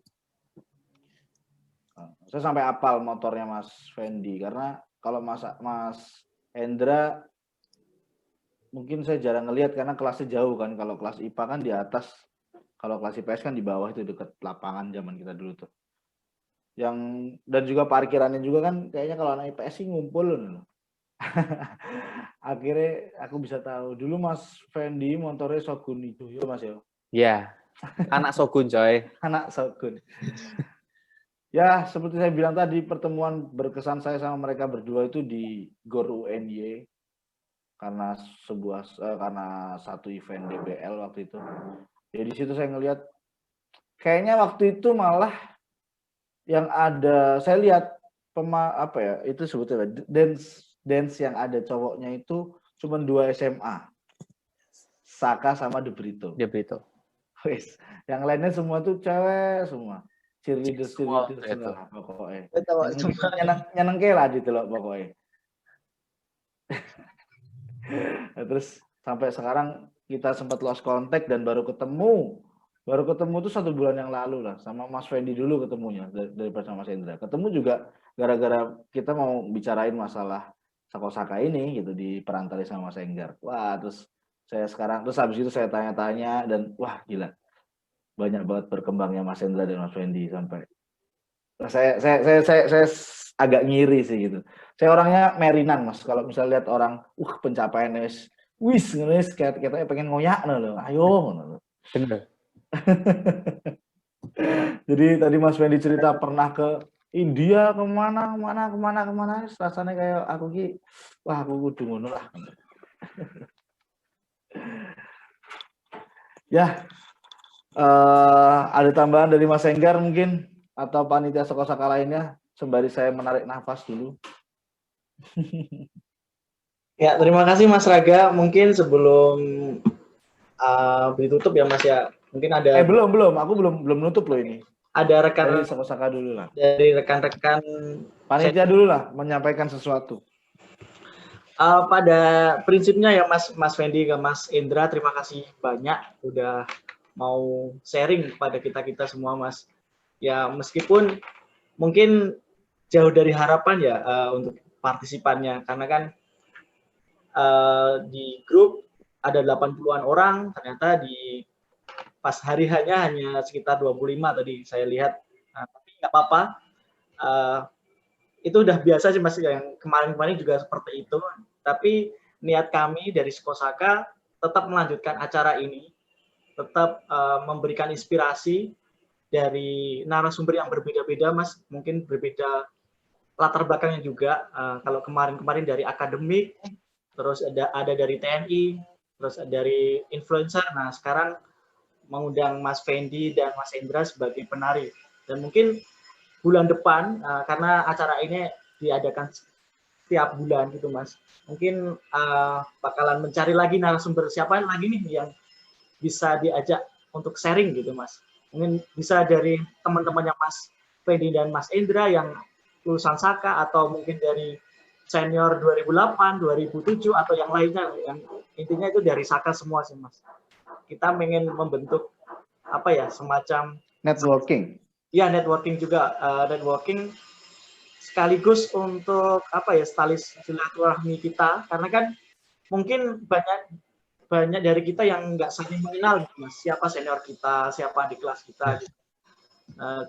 saya sampai hafal motornya Mas Fendi, karena kalau Mas Hendra mungkin saya jarang ngelihat karena kelasnya jauh kan. Kalau kelas IPA kan di atas, kalau kelas IPS kan di bawah, itu dekat lapangan zaman kita dulu tuh. Dan juga parkirannya juga kan kayaknya kalau anak IPS sih ngumpul loh. Akhirnya aku bisa tahu dulu Mas Fendi motornya Shogun itu, ya Mas ya. Ya, anak Shogun coy. Anak Shogun. Ya, seperti saya bilang tadi, pertemuan berkesan saya sama mereka berdua itu di GOR UNY karena karena satu event DBL waktu itu. Jadi di situ saya ngelihat kayaknya waktu itu malah yang ada, saya lihat itu sebetulnya dance yang ada cowoknya itu cuma 2 SMA, Saka sama De Brito. Wes, yang lainnya semua tuh cewek semua, cheerleader semua pokoknya. Nyeneng lah gitu loh pokoknya. Nah, terus sampai sekarang kita sempat lost contact dan baru ketemu tuh 1 bulan yang lalu lah, sama Mas Fendi dulu ketemunya daripada sama Mas Hendra. Ketemu juga gara-gara kita mau bicarain masalah Saka ini gitu, di perantara sama Mas Enggar. Wah, terus habis itu saya tanya-tanya dan wah gila. Banyak banget berkembangnya Mas Hendra dan Mas Fendi sampai saya agak ngiri sih gitu. Saya orangnya merinan Mas, kalau misalnya lihat orang pencapaiannya wis kayak kita pengen ngoyak loh. Ayo ngono. Bener. Jadi tadi Mas Fendi cerita pernah ke India kemana, rasanya kayak aku kudu ngono lah. Ya, ada tambahan dari Mas Enggar mungkin atau panitia Saka lainnya sembari saya menarik nafas dulu. Ya, terima kasih Mas Raga. Mungkin sebelum ditutup ya Mas ya. Mungkin ada belum, aku belum nutup loh ini. Ada rekan Saka dulu lah. Dari rekan-rekan panitia dulu lah menyampaikan sesuatu. Pada prinsipnya ya Mas Fendi ke Mas Indra, terima kasih banyak udah mau sharing kepada kita semua Mas. Ya meskipun mungkin jauh dari harapan ya untuk partisipannya, karena kan di grup ada 80-an orang, ternyata di pas hari hanya sekitar 25 tadi saya lihat. Tapi nggak apa-apa, itu udah biasa sih Mas, yang kemarin juga seperti itu. Tapi niat kami dari Skosaka tetap melanjutkan acara ini, tetap memberikan inspirasi dari narasumber yang berbeda-beda Mas, mungkin berbeda latar belakangnya juga. Kalau kemarin dari akademik, terus ada dari TNI, terus dari influencer. Nah sekarang mengundang Mas Fendi dan Mas Indra sebagai penari. Dan mungkin bulan depan, karena acara ini diadakan setiap bulan gitu Mas, mungkin bakalan mencari lagi narasumber siapa lagi nih yang bisa diajak untuk sharing gitu Mas. Mungkin bisa dari teman-temannya Mas Fendi dan Mas Indra yang lulusan Saka, atau mungkin dari senior 2008, 2007 atau yang lainnya, yang intinya itu dari Saka semua sih Mas. Kita ingin membentuk apa ya, semacam networking. Ya, networking juga, networking sekaligus untuk apa ya, tali silaturahmi kita, karena kan mungkin banyak dari kita yang nggak saling mengenal gitu, Mas. Siapa senior kita, siapa di kelas kita. Gitu.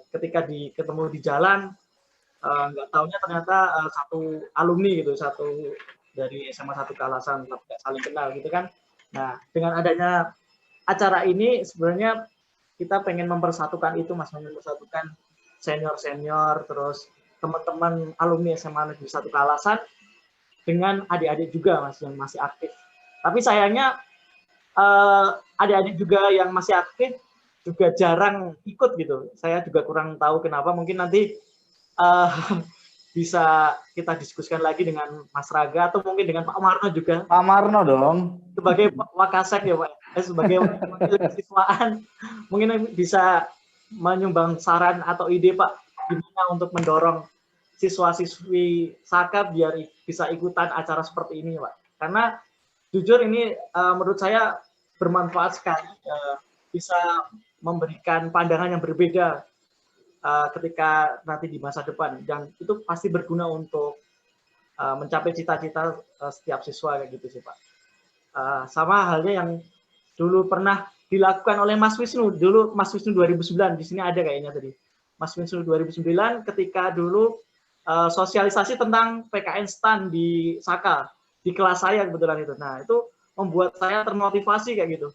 Ketika ketemu di jalan, nggak taunya ternyata satu alumni gitu, satu dari SMA 1 Kalasan, tapi nggak saling kenal gitu kan. Nah, dengan adanya acara ini sebenarnya kita pengen mempersatukan itu, Mas, mempersatukan senior-senior, terus teman-teman alumni SMA Negeri 1 Kalasan dengan adik-adik juga, Mas, yang masih aktif. Tapi sayangnya adik-adik juga yang masih aktif juga jarang ikut gitu. Saya juga kurang tahu kenapa. Mungkin nanti bisa kita diskusikan lagi dengan Mas Raga atau mungkin dengan Pak Marno juga. Pak Marno dong. Sebagai Wakasek ya Pak. Sebagai wakil kesiswaan, mungkin bisa menyumbang saran atau ide Pak gimana untuk mendorong siswa-siswi Saka biar bisa ikutan acara seperti ini Pak. Karena jujur ini menurut saya bermanfaat sekali, bisa memberikan pandangan yang berbeda ketika nanti di masa depan, dan itu pasti berguna untuk mencapai cita-cita setiap siswa kayak gitu sih Pak. Sama halnya yang dulu pernah dilakukan oleh Mas Wisnu, dulu Mas Wisnu 2009, di sini ada kayaknya tadi. Mas Wisnu 2009 ketika dulu sosialisasi tentang PKN STAN di Saka, di kelas saya kebetulan itu. Nah, itu membuat saya termotivasi kayak gitu.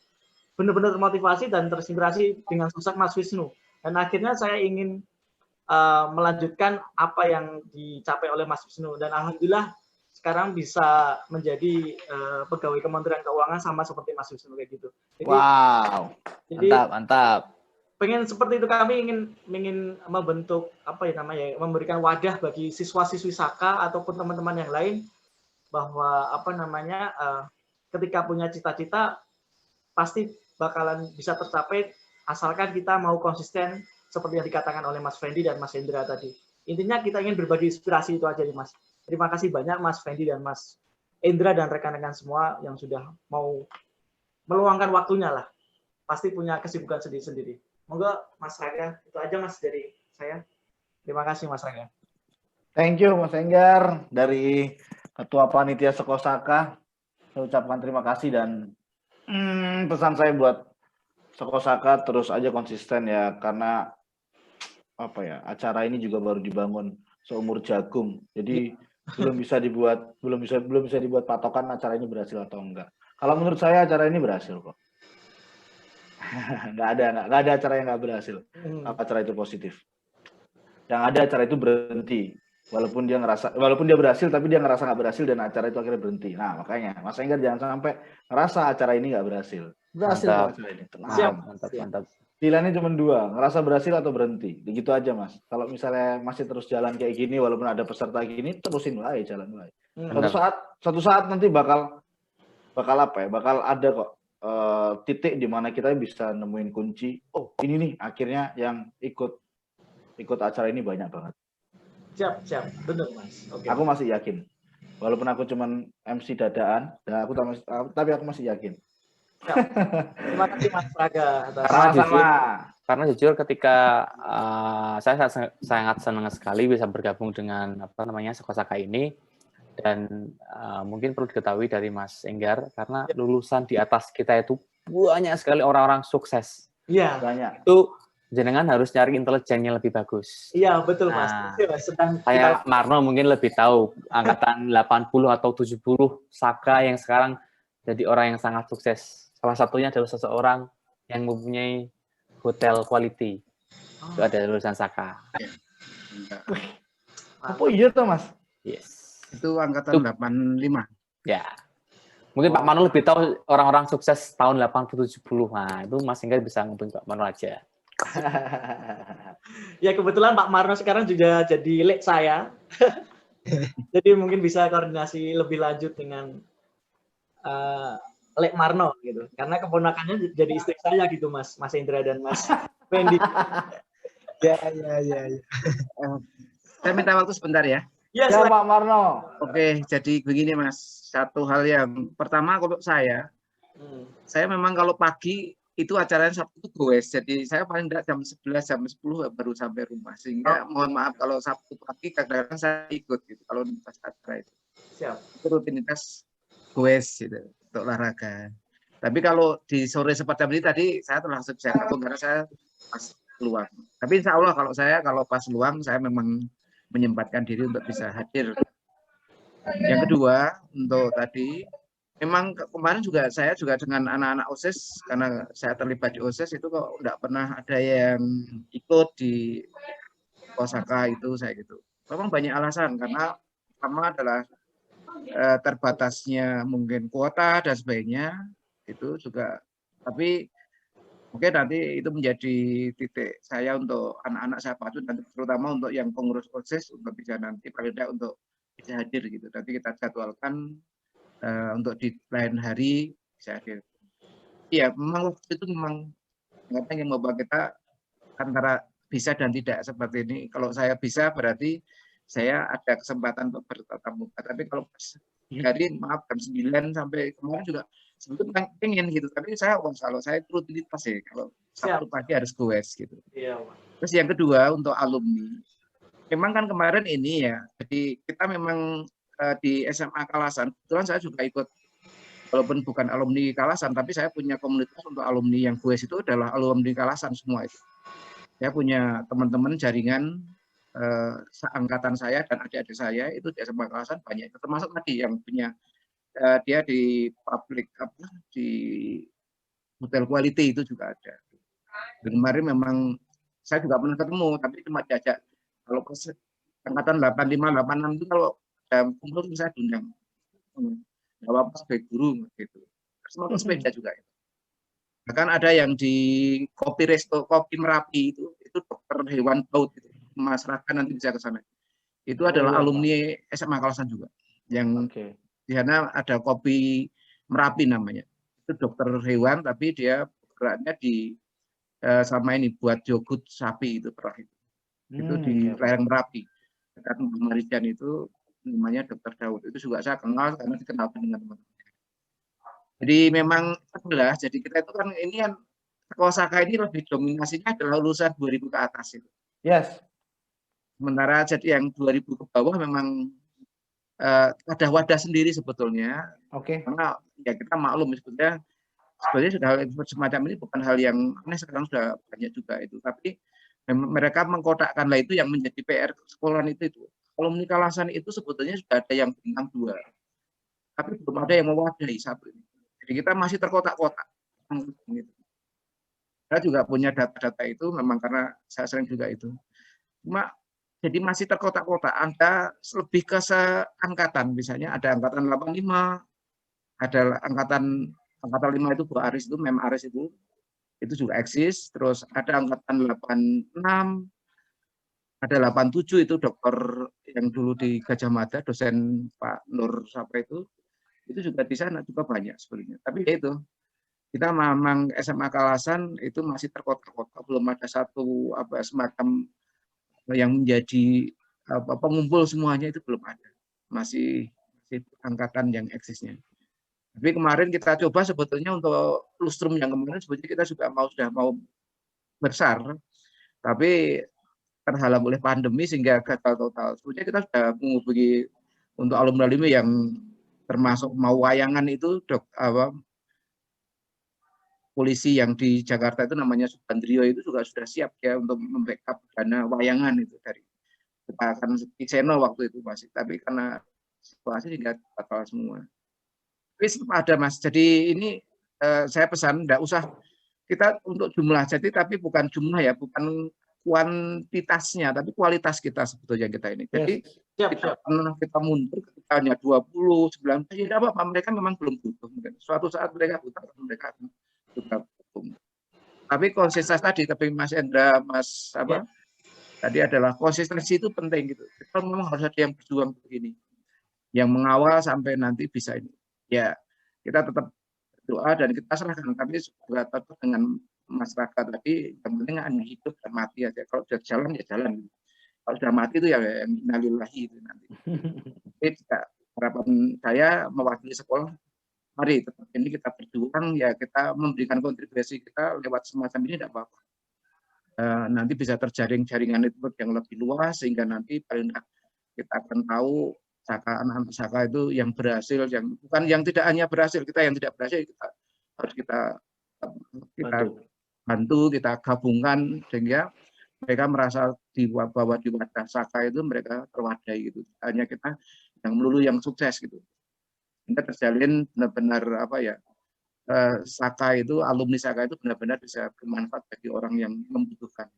Benar-benar termotivasi dan terinspirasi dengan sosok Mas Wisnu. Dan akhirnya saya ingin melanjutkan apa yang dicapai oleh Mas Wisnu. Dan alhamdulillah sekarang bisa menjadi pegawai Kementerian Keuangan sama seperti Mas Wisnu kayak gitu. Jadi, wow, jadi mantap. Pengen seperti itu, kami ingin membentuk apa ya namanya, memberikan wadah bagi siswa-siswi Saka ataupun teman-teman yang lain bahwa apa namanya ketika punya cita-cita pasti bakalan bisa tercapai asalkan kita mau konsisten seperti yang dikatakan oleh Mas Fendi dan Mas Hendra tadi. Intinya kita ingin berbagi inspirasi itu aja nih Mas. Terima kasih banyak Mas Fendi dan Mas Hendra dan rekan-rekan semua yang sudah mau meluangkan waktunya lah. Pasti punya kesibukan sendiri-sendiri. Moga Mas Raga, itu aja Mas dari saya. Terima kasih Mas Raga. Thank you Mas Enggar, dari Ketua Panitia Sekosaka. Saya ucapkan terima kasih, dan pesan saya buat Sekosaka terus aja konsisten ya, karena apa ya, acara ini juga baru dibangun seumur jagung. Jadi belum bisa dibuat patokan acara ini berhasil atau enggak. Kalau menurut saya acara ini berhasil kok. nggak ada acara yang nggak berhasil. Acara itu positif. Yang ada acara itu berhenti. Walaupun dia berhasil, tapi dia ngerasa nggak berhasil dan acara itu akhirnya berhenti. Nah, makanya Mas Enggar jangan sampai ngerasa acara ini nggak berhasil. Berhasil kok acara ini. Mantap. Pilihannya cuma dua, ngerasa berhasil atau berhenti. Begitu aja Mas. Kalau misalnya masih terus jalan kayak gini, walaupun ada peserta gini, terusin lah, jalan lah. Suatu saat nanti bakal apa ya? Bakal ada kok titik di mana kita bisa nemuin kunci. Oh, ini nih akhirnya yang ikut acara ini banyak banget. Siap, benar Mas. Okay. Aku masih yakin, walaupun aku cuman MC dadaan, tapi aku masih yakin. Terima kasih Mas Raga. Karena jujur ketika saya sangat senang sekali bisa bergabung dengan Sekosaka ini, dan mungkin perlu diketahui dari Mas Enggar, karena lulusan di atas kita itu banyak sekali orang-orang sukses. Iya. Banyak. Itu jenengan harus nyari intelijennya lebih bagus. Iya, betul Mas. Saya Marno mungkin lebih tahu angkatan 80 atau 70 Saka yang sekarang jadi orang yang sangat sukses. Salah satunya adalah seseorang yang mempunyai hotel quality. Itu ada lulusan Saka. Apa iya tuh Mas? Yes. Itu angkatan 85. Ya. Mungkin Pak Marno lebih tahu orang-orang sukses tahun 80-70. Nah, itu Mas Enggar bisa ngomongin Pak Marno aja. Ya kebetulan Pak Marno sekarang juga jadi lek saya. Jadi mungkin bisa koordinasi lebih lanjut dengan lek Marno gitu. Karena keponakannya jadi istri saya gitu Mas Hendra dan Mas Fendi. Ya. Saya minta waktu sebentar ya. Ya, Ya Pak Marno. Oke, jadi begini Mas. Satu hal yang pertama kalau saya memang kalau pagi itu acaranya Sabtu itu goes. Jadi saya paling tidak jam 11, jam 10 baru sampai rumah. Sehingga mohon maaf kalau Sabtu pagi kadang-kadang saya ikut gitu kalau pas acara itu. Siap. Itu rutinitas goes gitu untuk olahraga. Tapi kalau di sore semacam ini tadi saya terlangsung bisa gabung karena saya pas luang. Tapi insya Allah kalau pas luang saya memang menyempatkan diri untuk bisa hadir. Yang kedua untuk tadi memang kemarin juga saya juga dengan anak-anak OSIS karena saya terlibat di OSIS itu kok tidak pernah ada yang ikut di Osaka itu saya gitu. Memang banyak alasan karena pertama adalah terbatasnya mungkin kuota dan sebagainya itu juga, tapi mungkin nanti itu menjadi titik saya untuk anak-anak saya patut nanti terutama untuk yang pengurus OSIS untuk bisa nanti paling tidak untuk bisa hadir gitu. Nanti kita jadwalkan untuk di lain hari bisa hadir. Iya, memang waktu itu memang yang membawa kita antara bisa dan tidak seperti ini. Kalau saya bisa berarti saya ada kesempatan untuk bertatap muka. Tapi kalau hari maaf jam 9 sampai kemarin juga sebetulnya pengen gitu. Tapi kalau saya rutinitas ya kalau Sabtu pagi harus goes gitu. Iya, Terus yang kedua untuk alumni. Memang kan kemarin ini ya, jadi kita memang di SMA Kalasan, kebetulan saya juga ikut walaupun bukan alumni Kalasan, tapi saya punya komunitas untuk alumni yang goes itu adalah alumni Kalasan semua itu. Saya punya teman-teman jaringan seangkatan saya dan adik-adik saya itu di SMA Kalasan banyak, termasuk tadi yang punya dia di public di hotel quality itu juga ada. Dan kemarin memang saya juga pernah ketemu, tapi cuma diajak kalau angkatan 85, 86 itu kalau kumpul saya diundang. Nggak apa-apa sebagai guru gitu. Semua sepeda juga. Bahkan ada yang di Kopi Merapi itu dokter hewan paut itu. Masyarakat nanti bisa ke sana. Itu adalah alumni SMA Kalasan juga. Yang di sana ada Kopi Merapi namanya. Itu dokter hewan tapi dia geraknya di sama ini buat yogurt sapi itu terakhir. Itu di lereng Merapi. Dekat Marijan itu namanya Dokter Daud. Itu juga saya kenal karena dikenal dengan teman-teman. Jadi memang adalah, jadi kita itu kan ini kan Osaka ini lebih dominasinya adalah lulusan 2000 ke atas itu. Yes. Sementara jadi yang 2000 ke bawah memang ada wadah sendiri sebetulnya. Oke. Karena ya kita maklum sebetulnya sudah hal semacam ini bukan hal yang aneh, sekarang sudah banyak juga itu. Tapi mereka mengkotakkanlah itu yang menjadi PR sekolah itu. Alumni Kalasan itu sebetulnya sudah ada yang bintang 2. Tapi belum ada yang mewadahi satu ini. Jadi kita masih terkotak-kotak. Saya juga punya data-data itu memang karena saya sering juga itu. Cuma jadi masih terkotak-kotak. Ada lebih ke seangkatan, misalnya ada angkatan 85, ada angkatan 5 itu Bu Aris itu, Mem Aris itu juga eksis. Terus ada angkatan 86, ada 87 itu dokter yang dulu di Gajah Mada, dosen Pak Nur siapa itu juga di sana juga banyak sebenarnya. Tapi ya itu, kita memang SMA Kalasan itu masih terkotak-kotak, belum ada satu semacam yang menjadi pengumpul semuanya itu belum ada. Masih angkatan yang eksisnya. Tapi kemarin kita coba sebetulnya untuk lustrum yang kemarin sebetulnya kita juga sudah mau besar, tapi terhalang oleh pandemi sehingga gagal total. Sebetulnya kita sudah menghubungi untuk alumni yang termasuk mau wayangan itu polisi yang di Jakarta itu namanya Subandrio itu juga sudah siap ya untuk membackup dana wayangan itu dari kita akan Seno waktu itu masih, tapi karena situasi hingga batal semua. Tapi ada Mas, jadi ini saya pesan tidak usah kita untuk jumlah, jadi tapi bukan jumlah ya, bukan kuantitasnya, tapi kualitas kita sebetulnya kita ini. Jadi kita mundur ketika hanya 20, 19, ya tidak apa-apa, mereka memang belum butuh. Mungkin suatu saat mereka butuh, mereka akan juga butuh. Tapi konsistensi tadi, tapi Mas Endra, Mas tadi adalah konsistensi itu penting gitu. Kita memang harus ada yang berjuang begini, yang mengawal sampai nanti bisa ini. Ya kita tetap doa dan kita serahkan, tapi juga tetap dengan masyarakat tadi, yang penting hanya hidup dan mati aja. Kalau sudah jalan ya jalan. Kalau sudah mati itu ya yang innalillahi itu nanti. Jadi harapan saya mewakili sekolah, mari tetap ini kita berjuang, ya kita memberikan kontribusi kita lewat semacam ini tidak apa-apa. Nanti bisa terjaring jaringan network yang lebih luas, sehingga nanti paling kita akan tahu anak-anak Saka itu yang berhasil, yang bukan yang tidak hanya berhasil, kita yang tidak berhasil kita harus kita bantu, kita gabungkan sehingga mereka merasa bahwa di wadah Saka itu mereka terwadai gitu. Hanya kita yang melulu yang sukses gitu. Sehingga terjalin benar-benar Saka itu, alumni Saka itu benar-benar bisa bermanfaat bagi orang yang membutuhkan.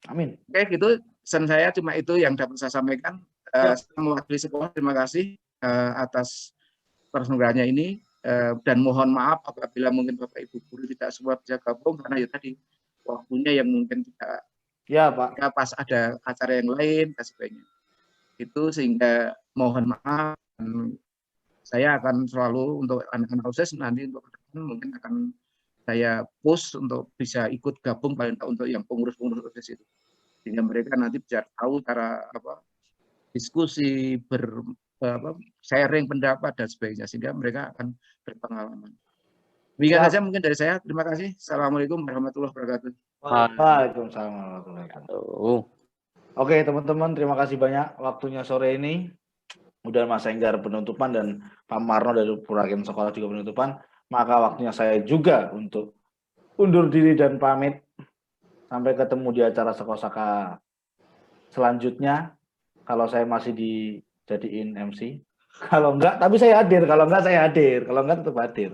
Amin. Oke, gitu. Pesan saya cuma itu yang dapat saya sampaikan. Saya mewakili sekolah, terima kasih atas persetujuannya ini, dan mohon maaf apabila mungkin Bapak Ibu guru tidak semua bisa gabung karena ya tadi waktunya yang mungkin tidak Pak. Pas ada acara yang lain dan sebagainya. Itu sehingga mohon maaf. Saya akan selalu untuk anak-anak OSIS nanti untuk mungkin akan saya push untuk bisa ikut gabung paling tak untuk yang pengurus-pengurus OSIS itu. Sehingga mereka nanti bisa tahu cara diskusi, sharing pendapat dan sebagainya, sehingga mereka akan berpengalaman. Demikian saja mungkin dari saya. Terima kasih. Assalamualaikum warahmatullahi wabarakatuh. Waalaikumsalam warahmatullahi wabarakatuh. Oke teman-teman, terima kasih banyak waktunya sore ini. Udah Mas Enggar penutupan dan Pak Marno dari Puraken Sekolah juga penutupan. Maka waktunya saya juga untuk undur diri dan pamit. Sampai ketemu di acara Sekosaka selanjutnya. Kalau saya masih dijadiin MC. Kalau enggak, tapi saya hadir. Kalau enggak, saya hadir. Kalau enggak, tetap hadir.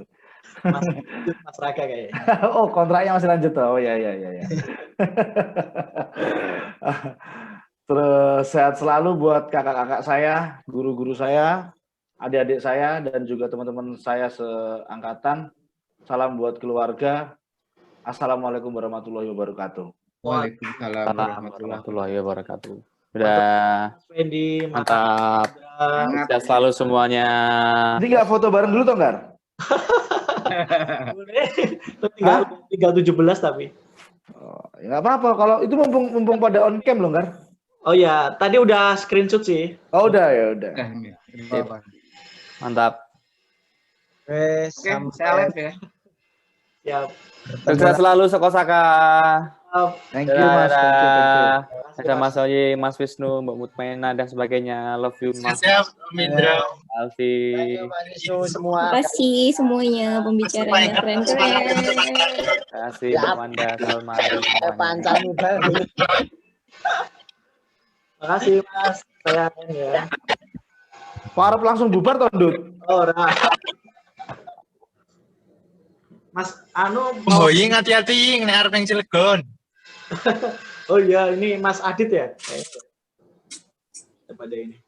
Mas Raga kayaknya. Oh, kontraknya masih lanjut. Oh, ya. Terus sehat selalu buat kakak-kakak saya, guru-guru saya, adik-adik saya, dan juga teman-teman saya seangkatan. Salam buat keluarga. Assalamualaikum warahmatullahi wabarakatuh. Waalaikumsalam warahmatullahi wabarakatuh. Udah Fendi, mantap. Sehat selalu semuanya. Ini nggak foto bareng dulu, Tonggar? Tinggal 17 tapi. Oh, ya nggak apa-apa. Kalau itu mumpung pada on cam loh, Gar. Oh ya, tadi udah screenshot sih. Oh udah ya udah. Mantap. Saya live ya. Siap. Sukses selalu Sekosaka. Thank you Mas. Ada Mas Oyi, Mas Wisnu, Mbak Mutmaina dan sebagainya. Love you Mas. Siap, Mindra. Alfi. Semua. Terima kasih semuanya pembicaranya keren-keren. Terima kasih Mbak Wanda, Salma. Panjang juga. Makasih Mas. Saya ya. Parap langsung bubar toh, Dut? Oh, nah. Mas Oh, hati-hati nek arep ning Cilegon. Oh iya, ini Mas Adit ya? Daripada ini.